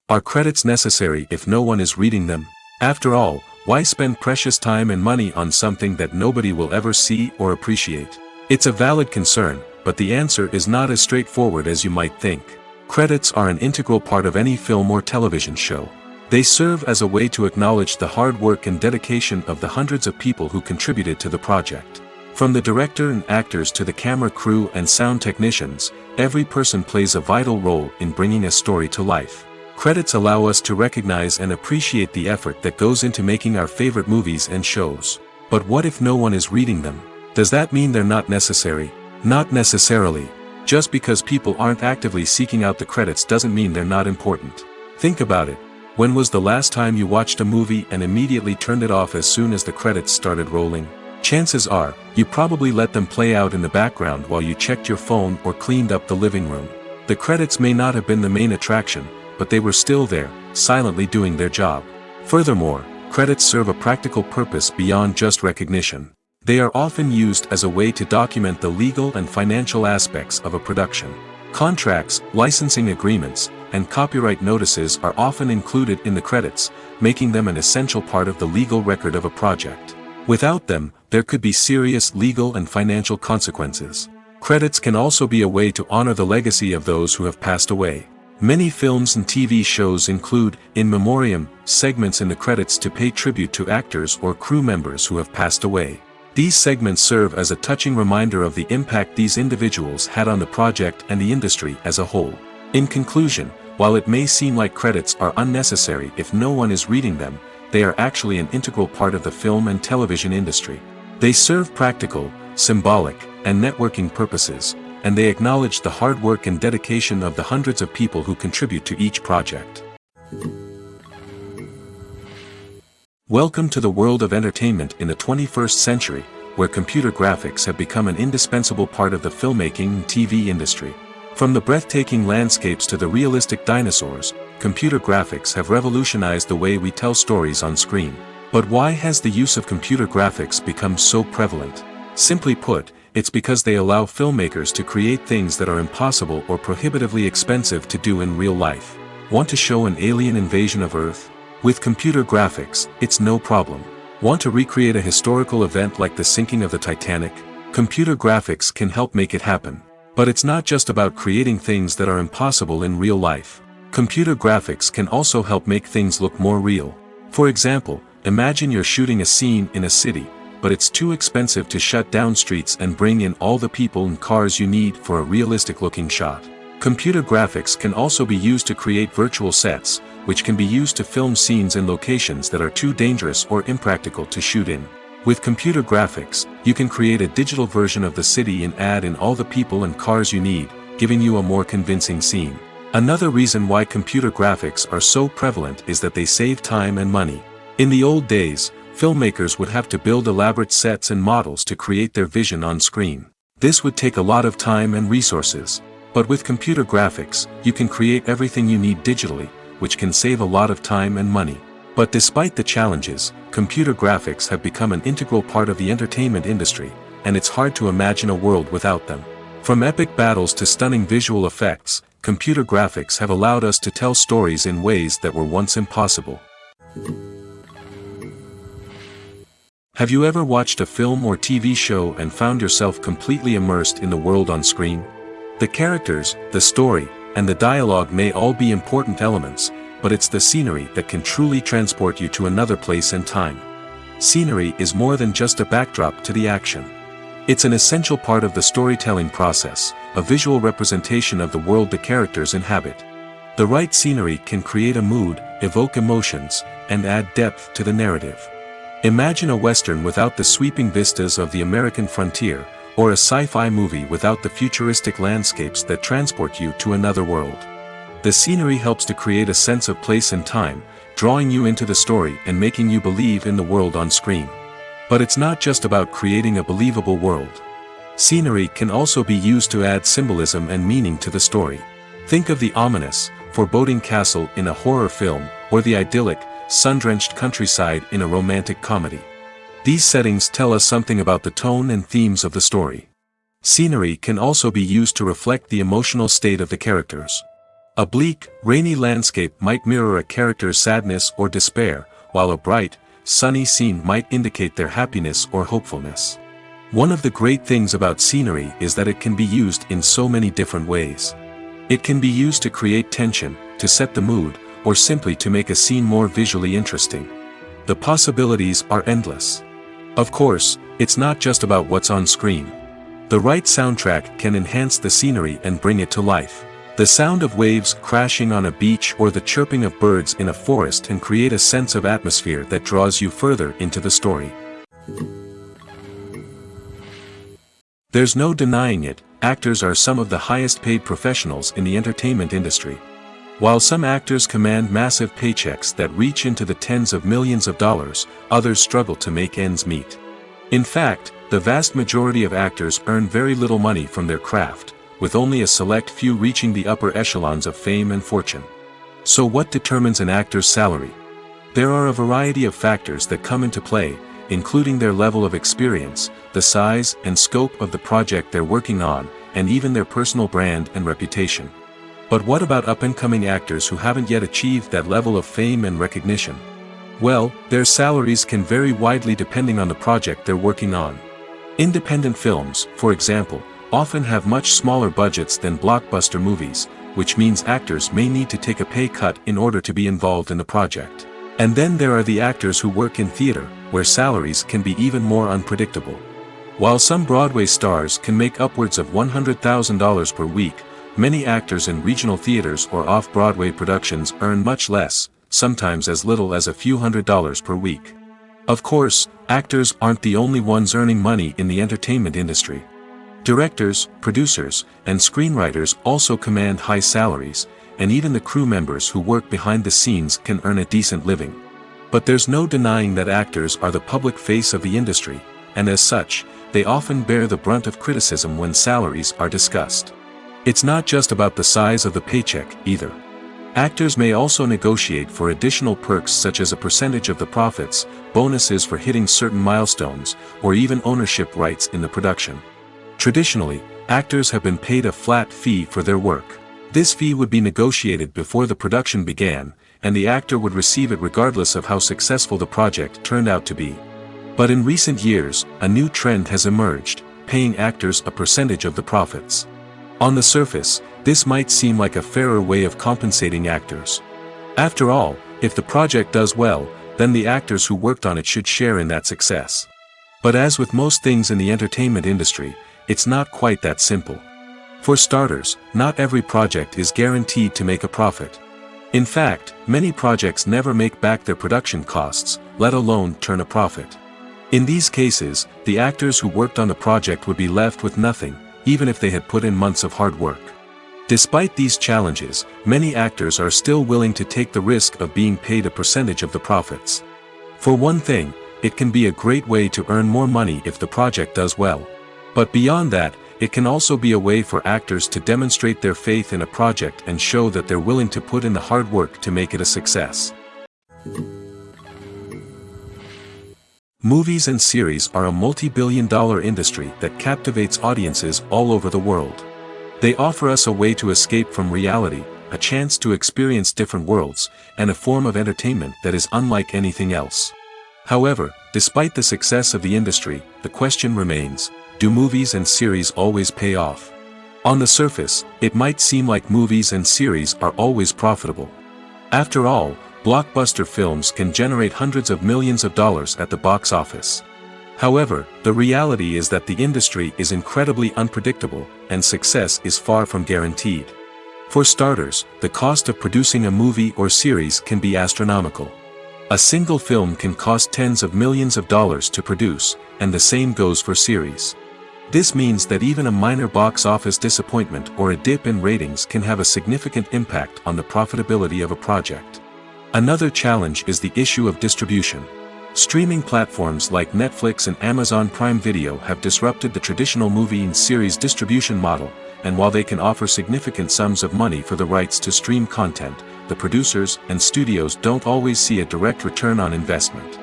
Are credits necessary if no one is reading them? After all, why spend precious time and money on something that nobody will ever see or appreciate? It's a valid concern, but the answer is not as straightforward as you might think. Credits are an integral part of any film or television show. They serve as a way to acknowledge the hard work and dedication of the hundreds of people who contributed to the project. From the director and actors to the camera crew and sound technicians, every person plays a vital role in bringing a story to life. Credits allow us to recognize and appreciate the effort that goes into making our favorite movies and shows. But what if no one is reading them? Does that mean they're not necessary? Not necessarily. Just because people aren't actively seeking out the credits doesn't mean they're not important. Think about it. When was the last time you watched a movie and immediately turned it off as soon as the credits started rolling? Chances are, you probably let them play out in the background while you checked your phone or cleaned up the living room. The credits may not have been the main attraction, but they were still there, silently doing their job. Furthermore, credits serve a practical purpose beyond just recognition. They are often used as a way to document the legal and financial aspects of a production. Contracts, licensing agreements, and copyright notices are often included in the credits, making them an essential part of the legal record of a project. Without them, there could be serious legal and financial consequences. Credits can also be a way to honor the legacy of those who have passed away. Many films and TV shows include, in memoriam, segments in the credits to pay tribute to actors or crew members who have passed away. These segments serve as a touching reminder of the impact these individuals had on the project and the industry as a whole. In conclusion, while it may seem like credits are unnecessary if no one is reading them, they are actually an integral part of the film and television industry. They serve practical, symbolic, and networking purposes, and they acknowledge the hard work and dedication of the hundreds of people who contribute to each project. Welcome to the world of entertainment in the 21st century, where computer graphics have become an indispensable part of the filmmaking and TV industry. From the breathtaking landscapes to the realistic dinosaurs, computer graphics have revolutionized the way we tell stories on screen. But why has the use of computer graphics become so prevalent? Simply put, it's because they allow filmmakers to create things that are impossible or prohibitively expensive to do in real life. Want to show an alien invasion of Earth? With computer graphics, it's no problem. Want to recreate a historical event like the sinking of the Titanic? Computer graphics can help make it happen. But it's not just about creating things that are impossible in real life. Computer graphics can also help make things look more real. For example, imagine you're shooting a scene in a city, but it's too expensive to shut down streets and bring in all the people and cars you need for a realistic-looking shot. Computer graphics can also be used to create virtual sets, which can be used to film scenes in locations that are too dangerous or impractical to shoot in. With computer graphics, you can create a digital version of the city and add in all the people and cars you need, giving you a more convincing scene. Another reason why computer graphics are so prevalent is that they save time and money. In the old days, filmmakers would have to build elaborate sets and models to create their vision on screen. This would take a lot of time and resources. But with computer graphics, you can create everything you need digitally, which can save a lot of time and money. But despite the challenges, computer graphics have become an integral part of the entertainment industry, and it's hard to imagine a world without them. From epic battles to stunning visual effects, computer graphics have allowed us to tell stories in ways that were once impossible. Have you ever watched a film or TV show and found yourself completely immersed in the world on screen? The characters, the story, and the dialogue may all be important elements, but it's the scenery that can truly transport you to another place and time. Scenery is more than just a backdrop to the action. It's an essential part of the storytelling process, a visual representation of the world the characters inhabit. The right scenery can create a mood, evoke emotions, and add depth to the narrative. Imagine a Western without the sweeping vistas of the American frontier, or a sci-fi movie without the futuristic landscapes that transport you to another world. The scenery helps to create a sense of place and time, drawing you into the story and making you believe in the world on screen. But it's not just about creating a believable world. Scenery can also be used to add symbolism and meaning to the story. Think of the ominous, foreboding castle in a horror film, or the idyllic, sun-drenched countryside in a romantic comedy. These settings tell us something about the tone and themes of the story. Scenery can also be used to reflect the emotional state of the characters. A bleak, rainy landscape might mirror a character's sadness or despair, while a bright, sunny scene might indicate their happiness or hopefulness. One of the great things about scenery is that it can be used in so many different ways. It can be used to create tension, to set the mood, or simply to make a scene more visually interesting. The possibilities are endless. Of course, it's not just about what's on screen. The right soundtrack can enhance the scenery and bring it to life. The sound of waves crashing on a beach or the chirping of birds in a forest can create a sense of atmosphere that draws you further into the story. There's no denying it, actors are some of the highest paid professionals in the entertainment industry. While some actors command massive paychecks that reach into the tens of millions of dollars, others struggle to make ends meet. In fact, the vast majority of actors earn very little money from their craft, with only a select few reaching the upper echelons of fame and fortune. So what determines an actor's salary? There are a variety of factors that come into play, including their level of experience, the size and scope of the project they're working on, and even their personal brand and reputation. But what about up-and-coming actors who haven't yet achieved that level of fame and recognition? Well, their salaries can vary widely depending on the project they're working on. Independent films, for example, often have much smaller budgets than blockbuster movies, which means actors may need to take a pay cut in order to be involved in the project. And then there are the actors who work in theater, where salaries can be even more unpredictable. While some Broadway stars can make upwards of $100,000 per week, many actors in regional theaters or off-Broadway productions earn much less, sometimes as little as a few $100s per week. Of course, actors aren't the only ones earning money in the entertainment industry. Directors, producers, and screenwriters also command high salaries, and even the crew members who work behind the scenes can earn a decent living. But there's no denying that actors are the public face of the industry, and as such, they often bear the brunt of criticism when salaries are discussed. It's not just about the size of the paycheck, either. Actors may also negotiate for additional perks such as a percentage of the profits, bonuses for hitting certain milestones, or even ownership rights in the production. Traditionally, actors have been paid a flat fee for their work. This fee would be negotiated before the production began, and the actor would receive it regardless of how successful the project turned out to be. But in recent years, a new trend has emerged, paying actors a percentage of the profits. On the surface, this might seem like a fairer way of compensating actors. After all, if the project does well, then the actors who worked on it should share in that success. But as with most things in the entertainment industry, it's not quite that simple. For starters, not every project is guaranteed to make a profit. In fact, many projects never make back their production costs, let alone turn a profit. In these cases, the actors who worked on the project would be left with nothing, even if they had put in months of hard work. Despite these challenges, many actors are still willing to take the risk of being paid a percentage of the profits. For one thing, it can be a great way to earn more money if the project does well. But beyond that, it can also be a way for actors to demonstrate their faith in a project and show that they're willing to put in the hard work to make it a success. Movies and series are a multi-billion-dollar industry that captivates audiences all over the world. They offer us a way to escape from reality, a chance to experience different worlds, and a form of entertainment that is unlike anything else. However, despite the success of the industry, the question remains, do movies and series always pay off? On the surface, it might seem like movies and series are always profitable. After all, blockbuster films can generate hundreds of millions of dollars at the box office. However, the reality is that the industry is incredibly unpredictable, and success is far from guaranteed. For starters, the cost of producing a movie or series can be astronomical. A single film can cost tens of millions of dollars to produce, and the same goes for series. This means that even a minor box office disappointment or a dip in ratings can have a significant impact on the profitability of a project. Another challenge is the issue of distribution. Streaming platforms like Netflix and Amazon Prime Video have disrupted the traditional movie and series distribution model, and while they can offer significant sums of money for the rights to stream content, the producers and studios don't always see a direct return on investment.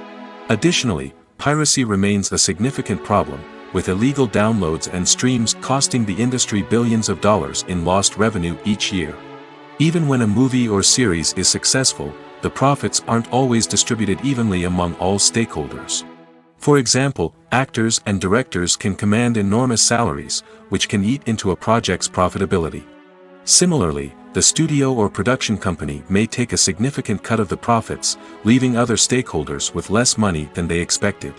Additionally, piracy remains a significant problem, with illegal downloads and streams costing the industry billions of dollars in lost revenue each year. Even when a movie or series is successful, the profits aren't always distributed evenly among all stakeholders. For example, actors and directors can command enormous salaries, which can eat into a project's profitability. Similarly, the studio or production company may take a significant cut of the profits, leaving other stakeholders with less money than they expected.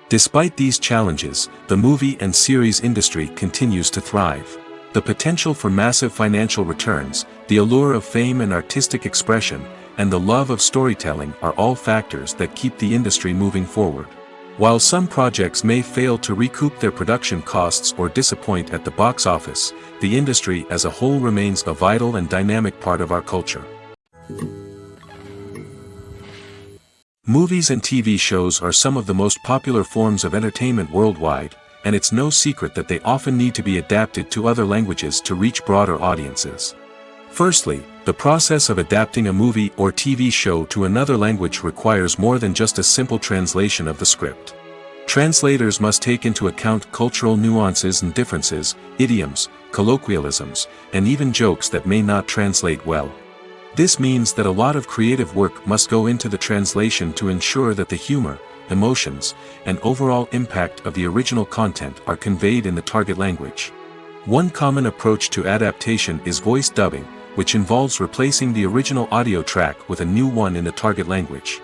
Despite these challenges, the movie and series industry continues to thrive. The potential for massive financial returns, the allure of fame and artistic expression, and the love of storytelling are all factors that keep the industry moving forward. While some projects may fail to recoup their production costs or disappoint at the box office, the industry as a whole remains a vital and dynamic part of our culture. Movies and TV shows are some of the most popular forms of entertainment worldwide, and it's no secret that they often need to be adapted to other languages to reach broader audiences. Firstly, the process of adapting a movie or TV show to another language requires more than just a simple translation of the script. Translators must take into account cultural nuances and differences, idioms, colloquialisms, and even jokes that may not translate well. This means that a lot of creative work must go into the translation to ensure that the humor, emotions, and overall impact of the original content are conveyed in the target language. One common approach to adaptation is voice dubbing, which involves replacing the original audio track with a new one in the target language.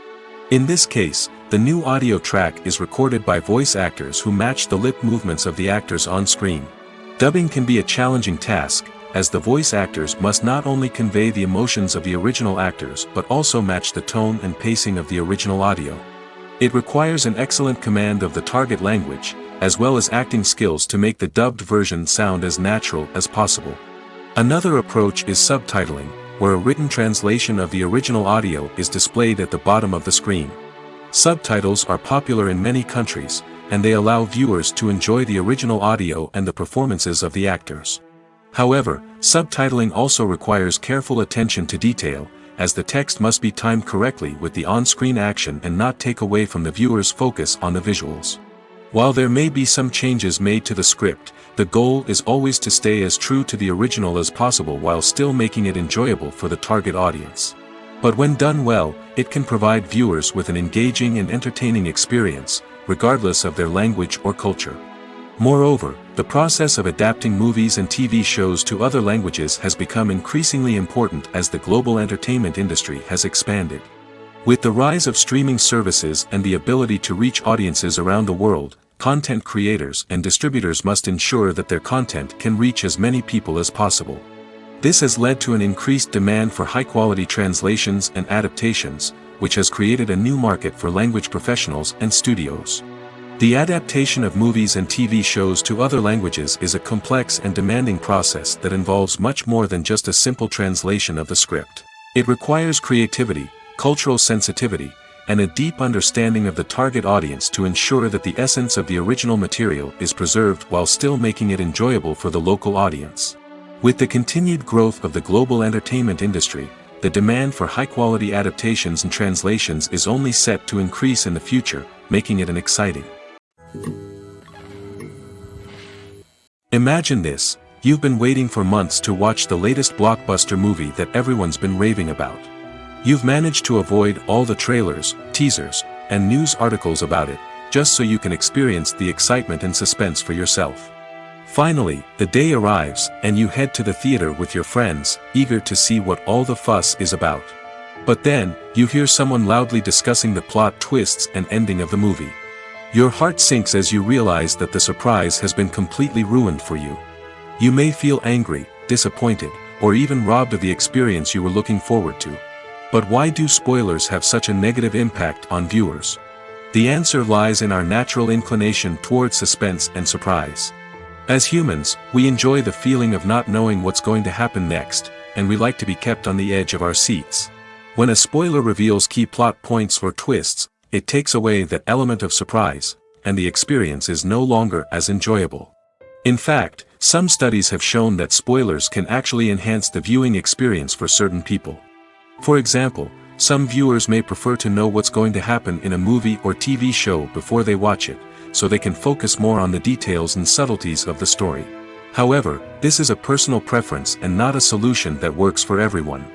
In this case, the new audio track is recorded by voice actors who match the lip movements of the actors on screen. Dubbing can be a challenging task, as the voice actors must not only convey the emotions of the original actors but also match the tone and pacing of the original audio. It requires an excellent command of the target language, as well as acting skills to make the dubbed version sound as natural as possible. Another approach is subtitling, where a written translation of the original audio is displayed at the bottom of the screen. Subtitles are popular in many countries, and they allow viewers to enjoy the original audio and the performances of the actors. However, subtitling also requires careful attention to detail, as the text must be timed correctly with the on-screen action and not take away from the viewer's focus on the visuals. While there may be some changes made to the script, the goal is always to stay as true to the original as possible while still making it enjoyable for the target audience. But when done well, it can provide viewers with an engaging and entertaining experience, regardless of their language or culture. Moreover, the process of adapting movies and TV shows to other languages has become increasingly important as the global entertainment industry has expanded. With the rise of streaming services and the ability to reach audiences around the world, content creators and distributors must ensure that their content can reach as many people as possible. This has led to an increased demand for high-quality translations and adaptations, which has created a new market for language professionals and studios. The adaptation of movies and TV shows to other languages is a complex and demanding process that involves much more than just a simple translation of the script. It requires creativity, cultural sensitivity, and a deep understanding of the target audience to ensure that the essence of the original material is preserved while still making it enjoyable for the local audience. With the continued growth of the global entertainment industry, the demand for high-quality adaptations and translations is only set to increase in the future, making it an exciting. Imagine this: you've been waiting for months to watch the latest blockbuster movie that everyone's been raving about. You've managed to avoid all the trailers, teasers, and news articles about it, just so you can experience the excitement and suspense for yourself. Finally, the day arrives, and you head to the theater with your friends, eager to see what all the fuss is about. But then, you hear someone loudly discussing the plot twists and ending of the movie. Your heart sinks as you realize that the surprise has been completely ruined for you. You may feel angry, disappointed, or even robbed of the experience you were looking forward to. But why do spoilers have such a negative impact on viewers? The answer lies in our natural inclination towards suspense and surprise. As humans, we enjoy the feeling of not knowing what's going to happen next, and we like to be kept on the edge of our seats. When a spoiler reveals key plot points or twists, it takes away that element of surprise, and the experience is no longer as enjoyable. In fact, some studies have shown that spoilers can actually enhance the viewing experience for certain people. For example, some viewers may prefer to know what's going to happen in a movie or TV show before they watch it, so they can focus more on the details and subtleties of the story. However, this is a personal preference and not a solution that works for everyone.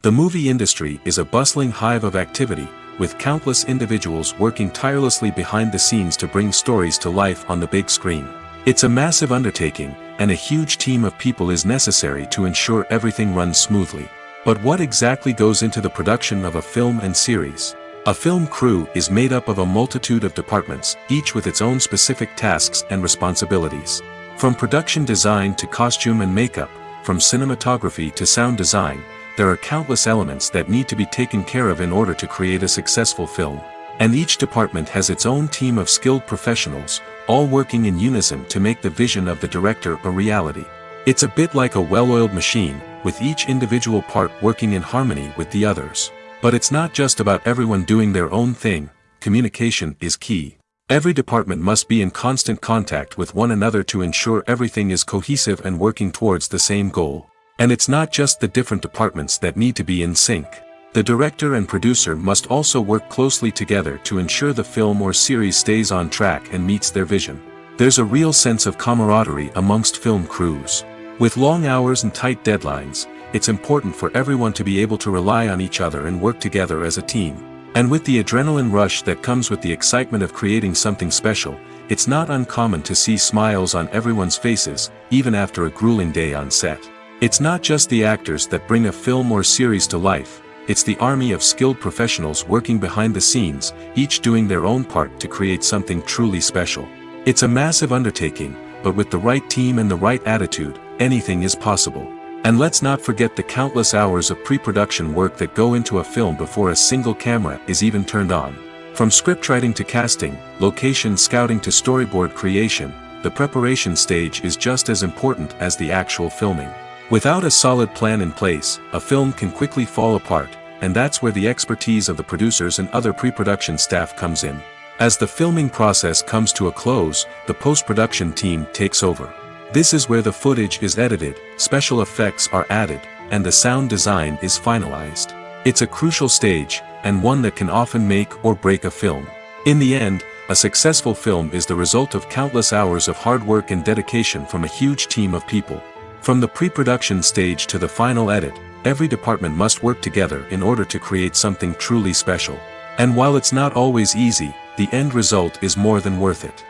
The movie industry is a bustling hive of activity, with countless individuals working tirelessly behind the scenes to bring stories to life on the big screen. It's a massive undertaking, and a huge team of people is necessary to ensure everything runs smoothly. But what exactly goes into the production of a film and series? A film crew is made up of a multitude of departments, each with its own specific tasks and responsibilities. From production design to costume and makeup, from cinematography to sound design, there are countless elements that need to be taken care of in order to create a successful film. And each department has its own team of skilled professionals, all working in unison to make the vision of the director a reality. It's a bit like a well-oiled machine, with each individual part working in harmony with the others. But it's not just about everyone doing their own thing, communication is key. Every department must be in constant contact with one another to ensure everything is cohesive and working towards the same goal. And it's not just the different departments that need to be in sync. The director and producer must also work closely together to ensure the film or series stays on track and meets their vision. There's a real sense of camaraderie amongst film crews. With long hours and tight deadlines, it's important for everyone to be able to rely on each other and work together as a team. And with the adrenaline rush that comes with the excitement of creating something special, it's not uncommon to see smiles on everyone's faces, even after a grueling day on set. It's not just the actors that bring a film or series to life, it's the army of skilled professionals working behind the scenes, each doing their own part to create something truly special. It's a massive undertaking, but with the right team and the right attitude, anything is possible. And let's not forget the countless hours of pre-production work that go into a film before a single camera is even turned on. From scriptwriting to casting, location scouting to storyboard creation, the preparation stage is just as important as the actual filming. Without a solid plan in place, a film can quickly fall apart, and that's where the expertise of the producers and other pre-production staff comes in. As the filming process comes to a close, the post-production team takes over. This is where the footage is edited, special effects are added, and the sound design is finalized. It's a crucial stage, and one that can often make or break a film. In the end, a successful film is the result of countless hours of hard work and dedication from a huge team of people. From the pre-production stage to the final edit, every department must work together in order to create something truly special. And while it's not always easy, the end result is more than worth it.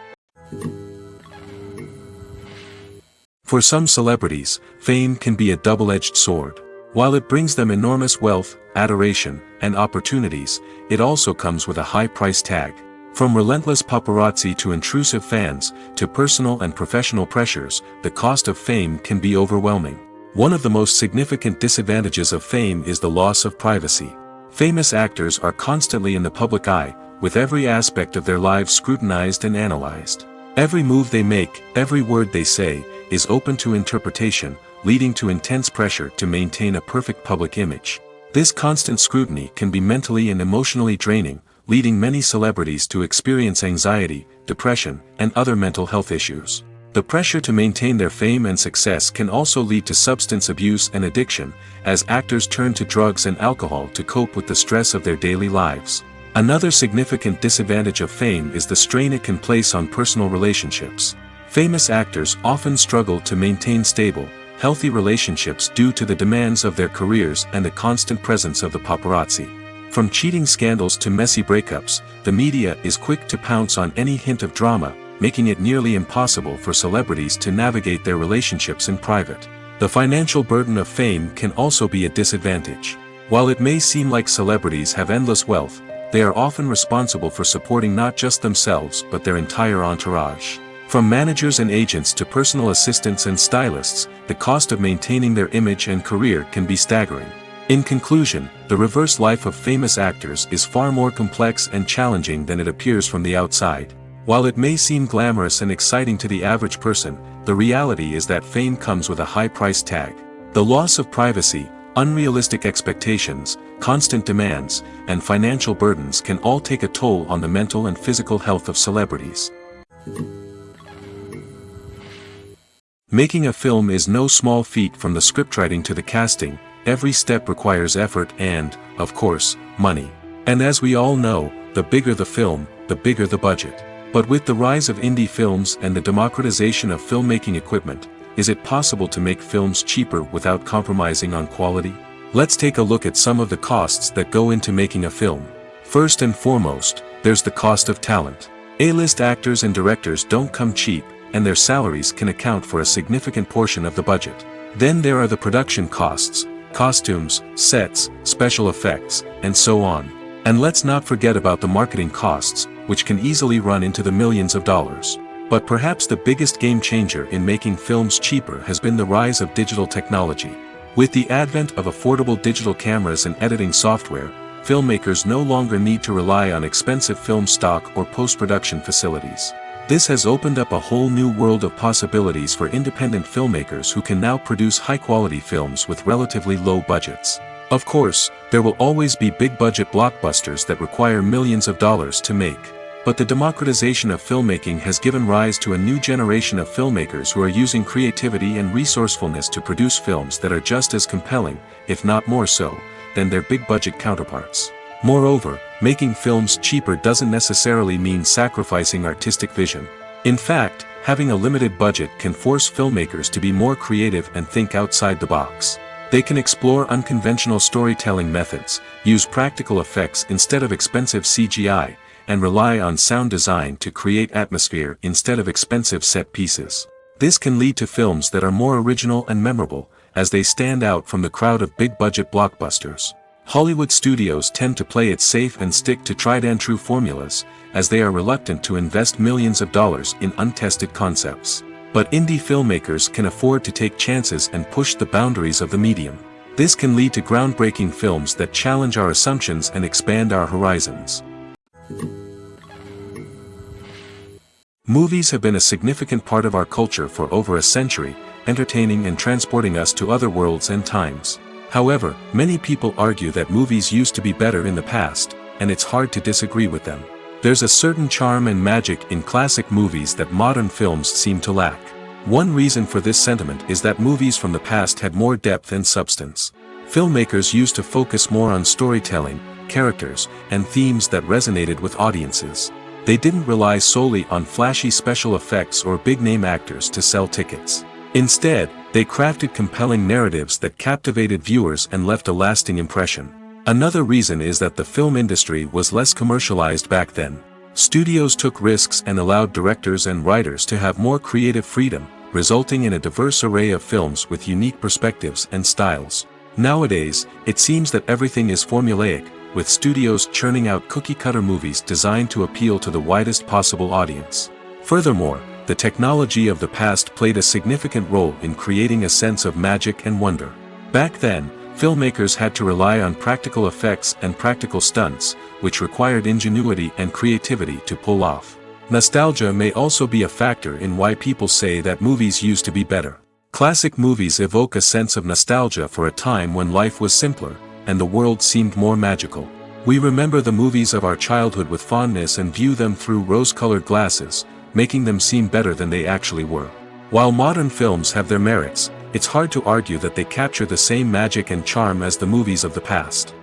For some celebrities, fame can be a double-edged sword. While it brings them enormous wealth, adoration, and opportunities, it also comes with a high price tag. From relentless paparazzi to intrusive fans, to personal and professional pressures, the cost of fame can be overwhelming. One of the most significant disadvantages of fame is the loss of privacy. Famous actors are constantly in the public eye, with every aspect of their lives scrutinized and analyzed. Every move they make, every word they say, is open to interpretation, leading to intense pressure to maintain a perfect public image. This constant scrutiny can be mentally and emotionally draining, leading many celebrities to experience anxiety, depression, and other mental health issues. The pressure to maintain their fame and success can also lead to substance abuse and addiction, as actors turn to drugs and alcohol to cope with the stress of their daily lives. Another significant disadvantage of fame is the strain it can place on personal relationships. Famous actors often struggle to maintain stable, healthy relationships due to the demands of their careers and the constant presence of the paparazzi. From cheating scandals to messy breakups, the media is quick to pounce on any hint of drama, making it nearly impossible for celebrities to navigate their relationships in private. The financial burden of fame can also be a disadvantage. While it may seem like celebrities have endless wealth, they are often responsible for supporting not just themselves but their entire entourage. From managers and agents to personal assistants and stylists, the cost of maintaining their image and career can be staggering. In conclusion, the reverse life of famous actors is far more complex and challenging than it appears from the outside. While it may seem glamorous and exciting to the average person, the reality is that fame comes with a high price tag. The loss of privacy, unrealistic expectations, constant demands, and financial burdens can all take a toll on the mental and physical health of celebrities. Making a film is no small feat. From the scriptwriting to the casting, every step requires effort and, of course, money. And as we all know, the bigger the film, the bigger the budget. But with the rise of indie films and the democratization of filmmaking equipment, is it possible to make films cheaper without compromising on quality? Let's take a look at some of the costs that go into making a film. First and foremost, there's the cost of talent. A-list actors and directors don't come cheap, and their salaries can account for a significant portion of the budget. Then there are the production costs, costumes, sets, special effects, and so on. And let's not forget about the marketing costs, which can easily run into the millions of dollars. But perhaps the biggest game changer in making films cheaper has been the rise of digital technology. With the advent of affordable digital cameras and editing software, filmmakers no longer need to rely on expensive film stock or post-production facilities. This has opened up a whole new world of possibilities for independent filmmakers who can now produce high-quality films with relatively low budgets. Of course, there will always be big-budget blockbusters that require millions of dollars to make. But the democratization of filmmaking has given rise to a new generation of filmmakers who are using creativity and resourcefulness to produce films that are just as compelling, if not more so, than their big-budget counterparts. Moreover, making films cheaper doesn't necessarily mean sacrificing artistic vision. In fact, having a limited budget can force filmmakers to be more creative and think outside the box. They can explore unconventional storytelling methods, use practical effects instead of expensive CGI, and rely on sound design to create atmosphere instead of expensive set pieces. This can lead to films that are more original and memorable, as they stand out from the crowd of big-budget blockbusters. Hollywood studios tend to play it safe and stick to tried-and-true formulas, as they are reluctant to invest millions of dollars in untested concepts. But indie filmmakers can afford to take chances and push the boundaries of the medium. This can lead to groundbreaking films that challenge our assumptions and expand our horizons. Movies have been a significant part of our culture for over a century, entertaining and transporting us to other worlds and times. However, many people argue that movies used to be better in the past, and it's hard to disagree with them. There's a certain charm and magic in classic movies that modern films seem to lack. One reason for this sentiment is that movies from the past had more depth and substance. Filmmakers used to focus more on storytelling, characters, and themes that resonated with audiences. They didn't rely solely on flashy special effects or big-name actors to sell tickets. Instead, they crafted compelling narratives that captivated viewers and left a lasting impression. Another reason is that the film industry was less commercialized back then. Studios took risks and allowed directors and writers to have more creative freedom, resulting in a diverse array of films with unique perspectives and styles. Nowadays, it seems that everything is formulaic, with studios churning out cookie-cutter movies designed to appeal to the widest possible audience. Furthermore, the technology of the past played a significant role in creating a sense of magic and wonder. Back then, filmmakers had to rely on practical effects and practical stunts, which required ingenuity and creativity to pull off. Nostalgia may also be a factor in why people say that movies used to be better. Classic movies evoke a sense of nostalgia for a time when life was simpler, and the world seemed more magical. We remember the movies of our childhood with fondness and view them through rose-colored glasses, making them seem better than they actually were. While modern films have their merits, it's hard to argue that they capture the same magic and charm as the movies of the past.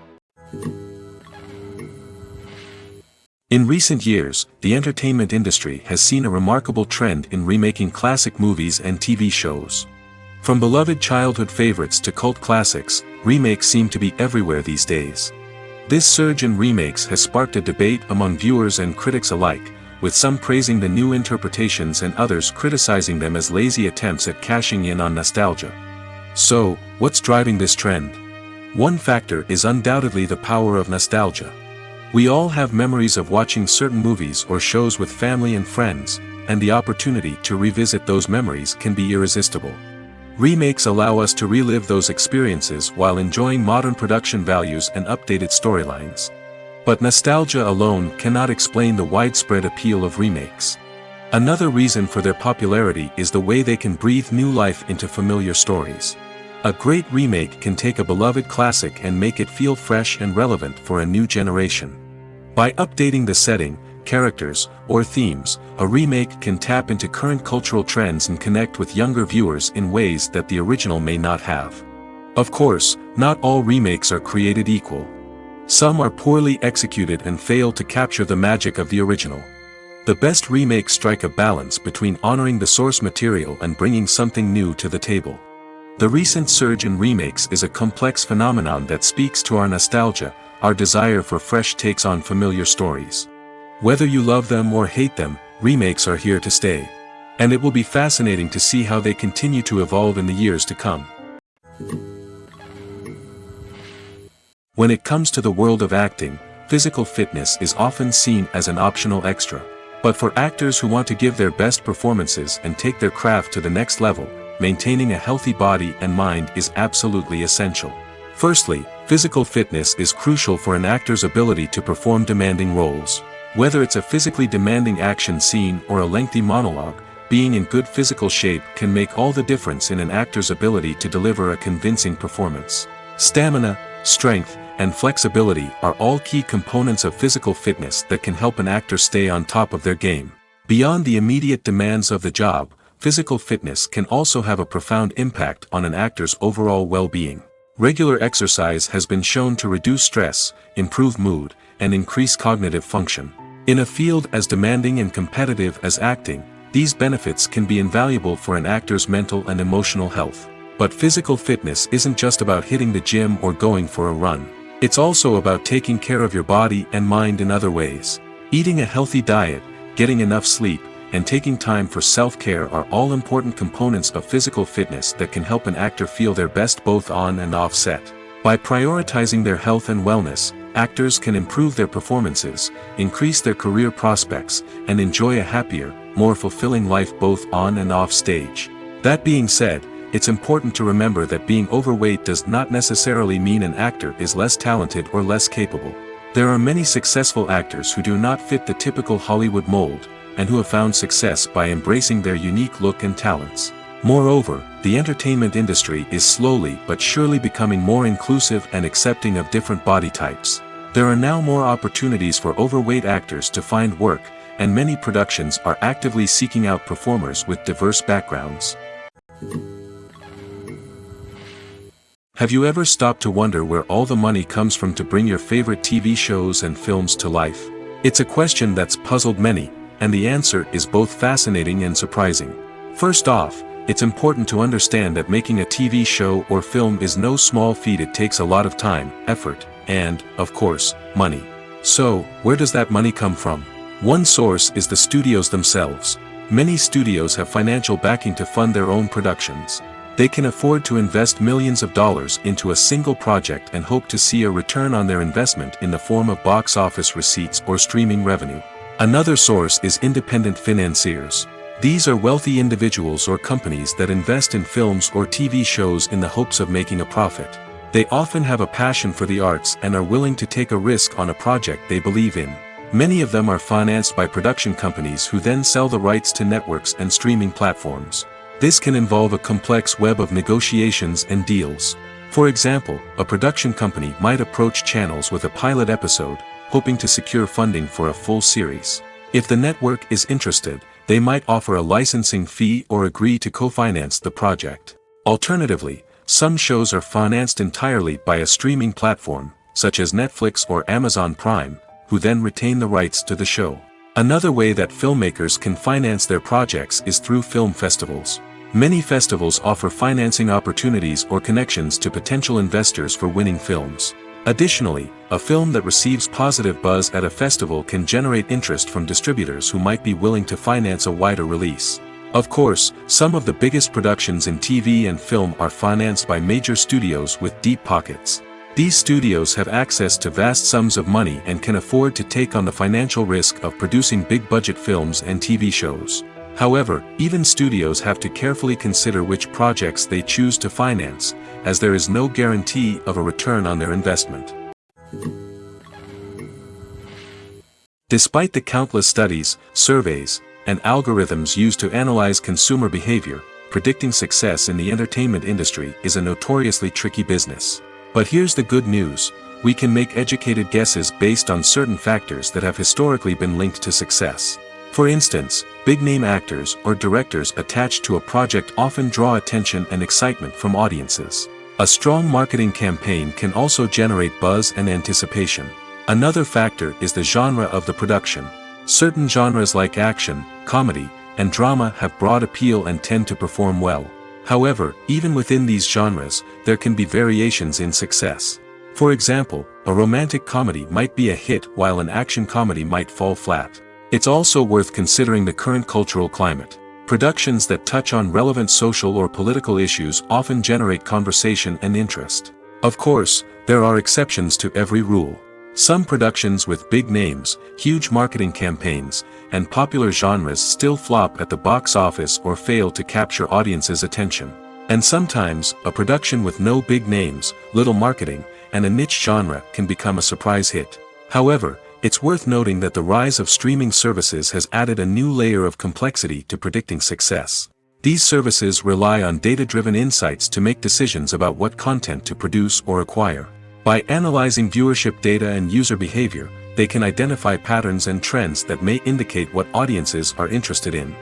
In recent years, the entertainment industry has seen a remarkable trend in remaking classic movies and TV shows. From beloved childhood favorites to cult classics, remakes seem to be everywhere these days. This surge in remakes has sparked a debate among viewers and critics alike, with some praising the new interpretations and others criticizing them as lazy attempts at cashing in on nostalgia. So, what's driving this trend? One factor is undoubtedly the power of nostalgia. We all have memories of watching certain movies or shows with family and friends, and the opportunity to revisit those memories can be irresistible. Remakes allow us to relive those experiences while enjoying modern production values and updated storylines. But nostalgia alone cannot explain the widespread appeal of remakes. Another reason for their popularity is the way they can breathe new life into familiar stories. A great remake can take a beloved classic and make it feel fresh and relevant for a new generation. By updating the setting, characters, or themes, a remake can tap into current cultural trends and connect with younger viewers in ways that the original may not have. Of course, not all remakes are created equal. Some are poorly executed and fail to capture the magic of the original. The best remakes strike a balance between honoring the source material and bringing something new to the table. The recent surge in remakes is a complex phenomenon that speaks to our nostalgia, our desire for fresh takes on familiar stories. Whether you love them or hate them, remakes are here to stay. And it will be fascinating to see how they continue to evolve in the years to come. When it comes to the world of acting, physical fitness is often seen as an optional extra. But for actors who want to give their best performances and take their craft to the next level, maintaining a healthy body and mind is absolutely essential. Firstly, physical fitness is crucial for an actor's ability to perform demanding roles. Whether it's a physically demanding action scene or a lengthy monologue, being in good physical shape can make all the difference in an actor's ability to deliver a convincing performance. Stamina, strength, and flexibility are all key components of physical fitness that can help an actor stay on top of their game. Beyond the immediate demands of the job, physical fitness can also have a profound impact on an actor's overall well-being. Regular exercise has been shown to reduce stress, improve mood, and increase cognitive function. In a field as demanding and competitive as acting, these benefits can be invaluable for an actor's mental and emotional health. But physical fitness isn't just about hitting the gym or going for a run. It's also about taking care of your body and mind in other ways. Eating a healthy diet, getting enough sleep, and taking time for self-care are all important components of physical fitness that can help an actor feel their best both on and off set. By prioritizing their health and wellness, actors can improve their performances, increase their career prospects, and enjoy a happier, more fulfilling life both on and off stage. That being said, it's important to remember that being overweight does not necessarily mean an actor is less talented or less capable. There are many successful actors who do not fit the typical Hollywood mold, and who have found success by embracing their unique look and talents. Moreover, the entertainment industry is slowly but surely becoming more inclusive and accepting of different body types. There are now more opportunities for overweight actors to find work, and many productions are actively seeking out performers with diverse backgrounds. Have you ever stopped to wonder where all the money comes from to bring your favorite TV shows and films to life? It's a question that's puzzled many, and the answer is both fascinating and surprising. First off, it's important to understand that making a TV show or film is no small feat. It takes a lot of time, effort, and, of course, money. So, where does that money come from? One source is the studios themselves. Many studios have financial backing to fund their own productions. They can afford to invest millions of dollars into a single project and hope to see a return on their investment in the form of box office receipts or streaming revenue. Another source is independent financiers. These are wealthy individuals or companies that invest in films or TV shows in the hopes of making a profit. They often have a passion for the arts and are willing to take a risk on a project they believe in. Many of them are financed by production companies who then sell the rights to networks and streaming platforms. This can involve a complex web of negotiations and deals. For example, a production company might approach channels with a pilot episode, hoping to secure funding for a full series. If the network is interested, they might offer a licensing fee or agree to co-finance the project. Alternatively, some shows are financed entirely by a streaming platform, such as Netflix or Amazon Prime, who then retain the rights to the show. Another way that filmmakers can finance their projects is through film festivals. Many festivals offer financing opportunities or connections to potential investors for winning films. Additionally, a film that receives positive buzz at a festival can generate interest from distributors who might be willing to finance a wider release. Of course, some of the biggest productions in TV and film are financed by major studios with deep pockets. These studios have access to vast sums of money and can afford to take on the financial risk of producing big-budget films and TV shows. However, even studios have to carefully consider which projects they choose to finance, as there is no guarantee of a return on their investment. Despite the countless studies, surveys, and algorithms used to analyze consumer behavior, predicting success in the entertainment industry is a notoriously tricky business. But here's the good news: we can make educated guesses based on certain factors that have historically been linked to success. For instance, big-name actors or directors attached to a project often draw attention and excitement from audiences. A strong marketing campaign can also generate buzz and anticipation. Another factor is the genre of the production. Certain genres like action, comedy, and drama have broad appeal and tend to perform well. However, even within these genres, there can be variations in success. For example, a romantic comedy might be a hit while an action comedy might fall flat. It's also worth considering the current cultural climate. Productions that touch on relevant social or political issues often generate conversation and interest. Of course, there are exceptions to every rule. Some productions with big names, huge marketing campaigns, and popular genres still flop at the box office or fail to capture audiences' attention. And sometimes, a production with no big names, little marketing, and a niche genre can become a surprise hit. However, it's worth noting that the rise of streaming services has added a new layer of complexity to predicting success. These services rely on data-driven insights to make decisions about what content to produce or acquire. By analyzing viewership data and user behavior, they can identify patterns and trends that may indicate what audiences are interested in.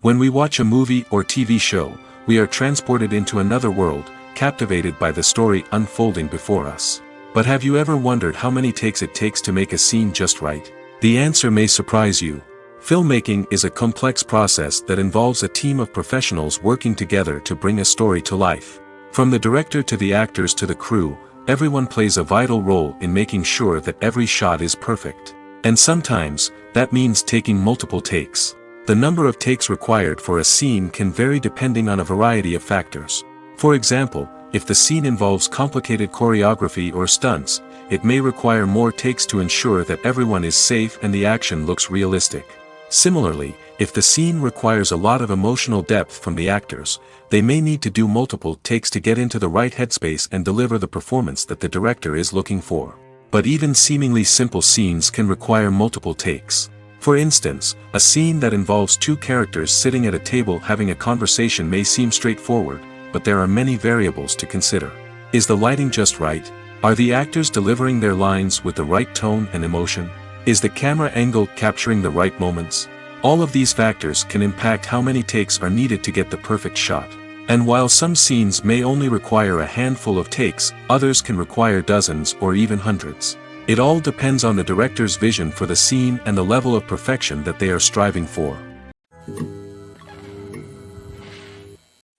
When we watch a movie or TV show, we are transported into another world, captivated by the story unfolding before us. But have you ever wondered how many takes it takes to make a scene just right? The answer may surprise you. Filmmaking is a complex process that involves a team of professionals working together to bring a story to life. From the director to the actors to the crew, everyone plays a vital role in making sure that every shot is perfect. And sometimes, that means taking multiple takes. The number of takes required for a scene can vary depending on a variety of factors. For example, if the scene involves complicated choreography or stunts, it may require more takes to ensure that everyone is safe and the action looks realistic. Similarly, if the scene requires a lot of emotional depth from the actors, they may need to do multiple takes to get into the right headspace and deliver the performance that the director is looking for. But even seemingly simple scenes can require multiple takes. For instance, a scene that involves two characters sitting at a table having a conversation may seem straightforward, but there are many variables to consider. Is the lighting just right? Are the actors delivering their lines with the right tone and emotion? Is the camera angle capturing the right moments? All of these factors can impact how many takes are needed to get the perfect shot. And while some scenes may only require a handful of takes, others can require dozens or even hundreds. It all depends on the director's vision for the scene and the level of perfection that they are striving for.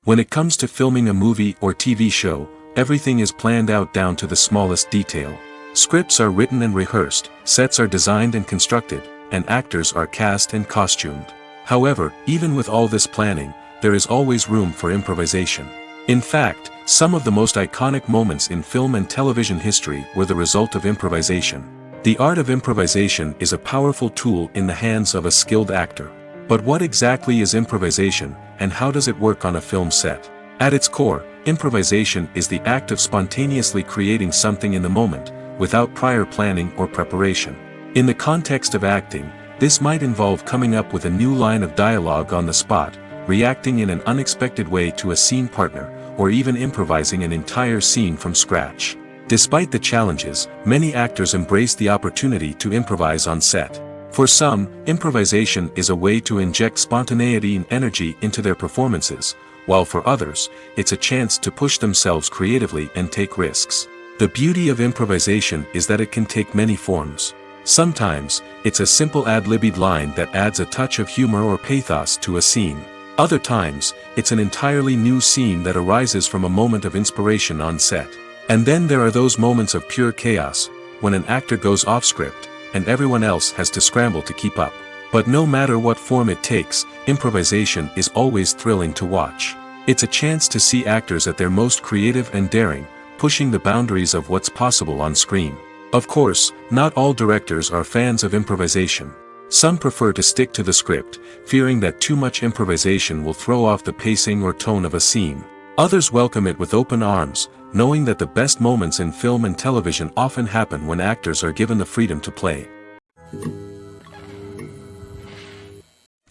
When it comes to filming a movie or TV show, everything is planned out down to the smallest detail. Scripts are written and rehearsed, sets are designed and constructed, and actors are cast and costumed. However, even with all this planning, there is always room for improvisation. In fact, some of the most iconic moments in film and television history were the result of improvisation. The art of improvisation is a powerful tool in the hands of a skilled actor. But what exactly is improvisation, and how does it work on a film set? At its core, improvisation is the act of spontaneously creating something in the moment, without prior planning or preparation. In the context of acting, this might involve coming up with a new line of dialogue on the spot, reacting in an unexpected way to a scene partner, or even improvising an entire scene from scratch. Despite the challenges, many actors embrace the opportunity to improvise on set. For some, improvisation is a way to inject spontaneity and energy into their performances, while for others, it's a chance to push themselves creatively and take risks. The beauty of improvisation is that it can take many forms. Sometimes, it's a simple ad-libbed line that adds a touch of humor or pathos to a scene. Other times, it's an entirely new scene that arises from a moment of inspiration on set. And then there are those moments of pure chaos, when an actor goes off script, and everyone else has to scramble to keep up. But no matter what form it takes, improvisation is always thrilling to watch. It's a chance to see actors at their most creative and daring, pushing the boundaries of what's possible on screen. Of course, not all directors are fans of improvisation. Some prefer to stick to the script, fearing that too much improvisation will throw off the pacing or tone of a scene. Others welcome it with open arms, knowing that the best moments in film and television often happen when actors are given the freedom to play.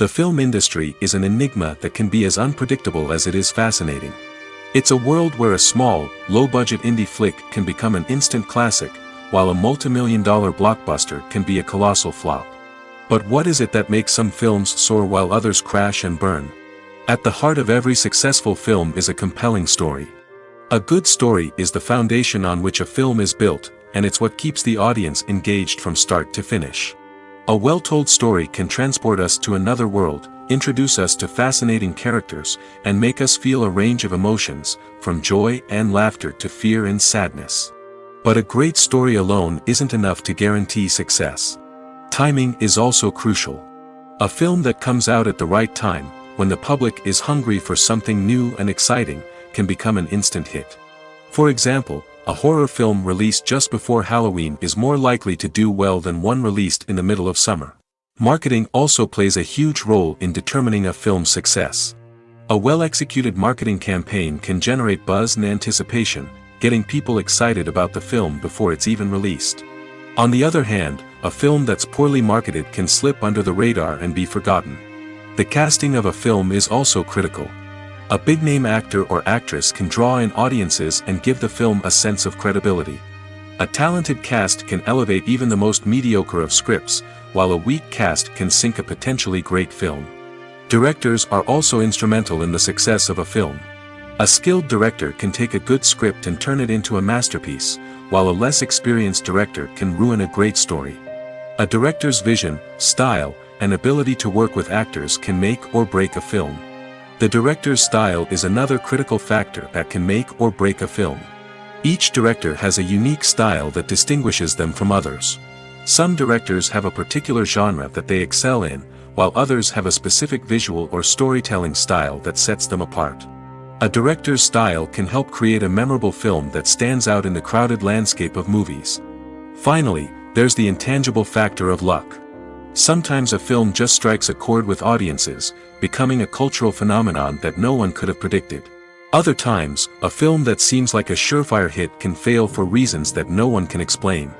The film industry is an enigma that can be as unpredictable as it is fascinating. It's a world where a small, low-budget indie flick can become an instant classic, while a multi-million-dollar blockbuster can be a colossal flop. But what is it that makes some films soar while others crash and burn? At the heart of every successful film is a compelling story. A good story is the foundation on which a film is built, and it's what keeps the audience engaged from start to finish. A well-told story can transport us to another world, introduce us to fascinating characters, and make us feel a range of emotions, from joy and laughter to fear and sadness. But a great story alone isn't enough to guarantee success. Timing is also crucial. A film that comes out at the right time, when the public is hungry for something new and exciting, can become an instant hit. For example, a horror film released just before Halloween is more likely to do well than one released in the middle of summer. Marketing also plays a huge role in determining a film's success. A well-executed marketing campaign can generate buzz and anticipation, getting people excited about the film before it's even released. On the other hand, a film that's poorly marketed can slip under the radar and be forgotten. The casting of a film is also critical. A big-name actor or actress can draw in audiences and give the film a sense of credibility. A talented cast can elevate even the most mediocre of scripts, while a weak cast can sink a potentially great film. Directors are also instrumental in the success of a film. A skilled director can take a good script and turn it into a masterpiece, while a less experienced director can ruin a great story. A director's vision, style, and ability to work with actors can make or break a film. The director's style is another critical factor that can make or break a film. Each director has a unique style that distinguishes them from others. Some directors have a particular genre that they excel in, while others have a specific visual or storytelling style that sets them apart. A director's style can help create a memorable film that stands out in the crowded landscape of movies. Finally, there's the intangible factor of luck. Sometimes a film just strikes a chord with audiences, becoming a cultural phenomenon that no one could have predicted. Other times, a film that seems like a surefire hit can fail for reasons that no one can explain.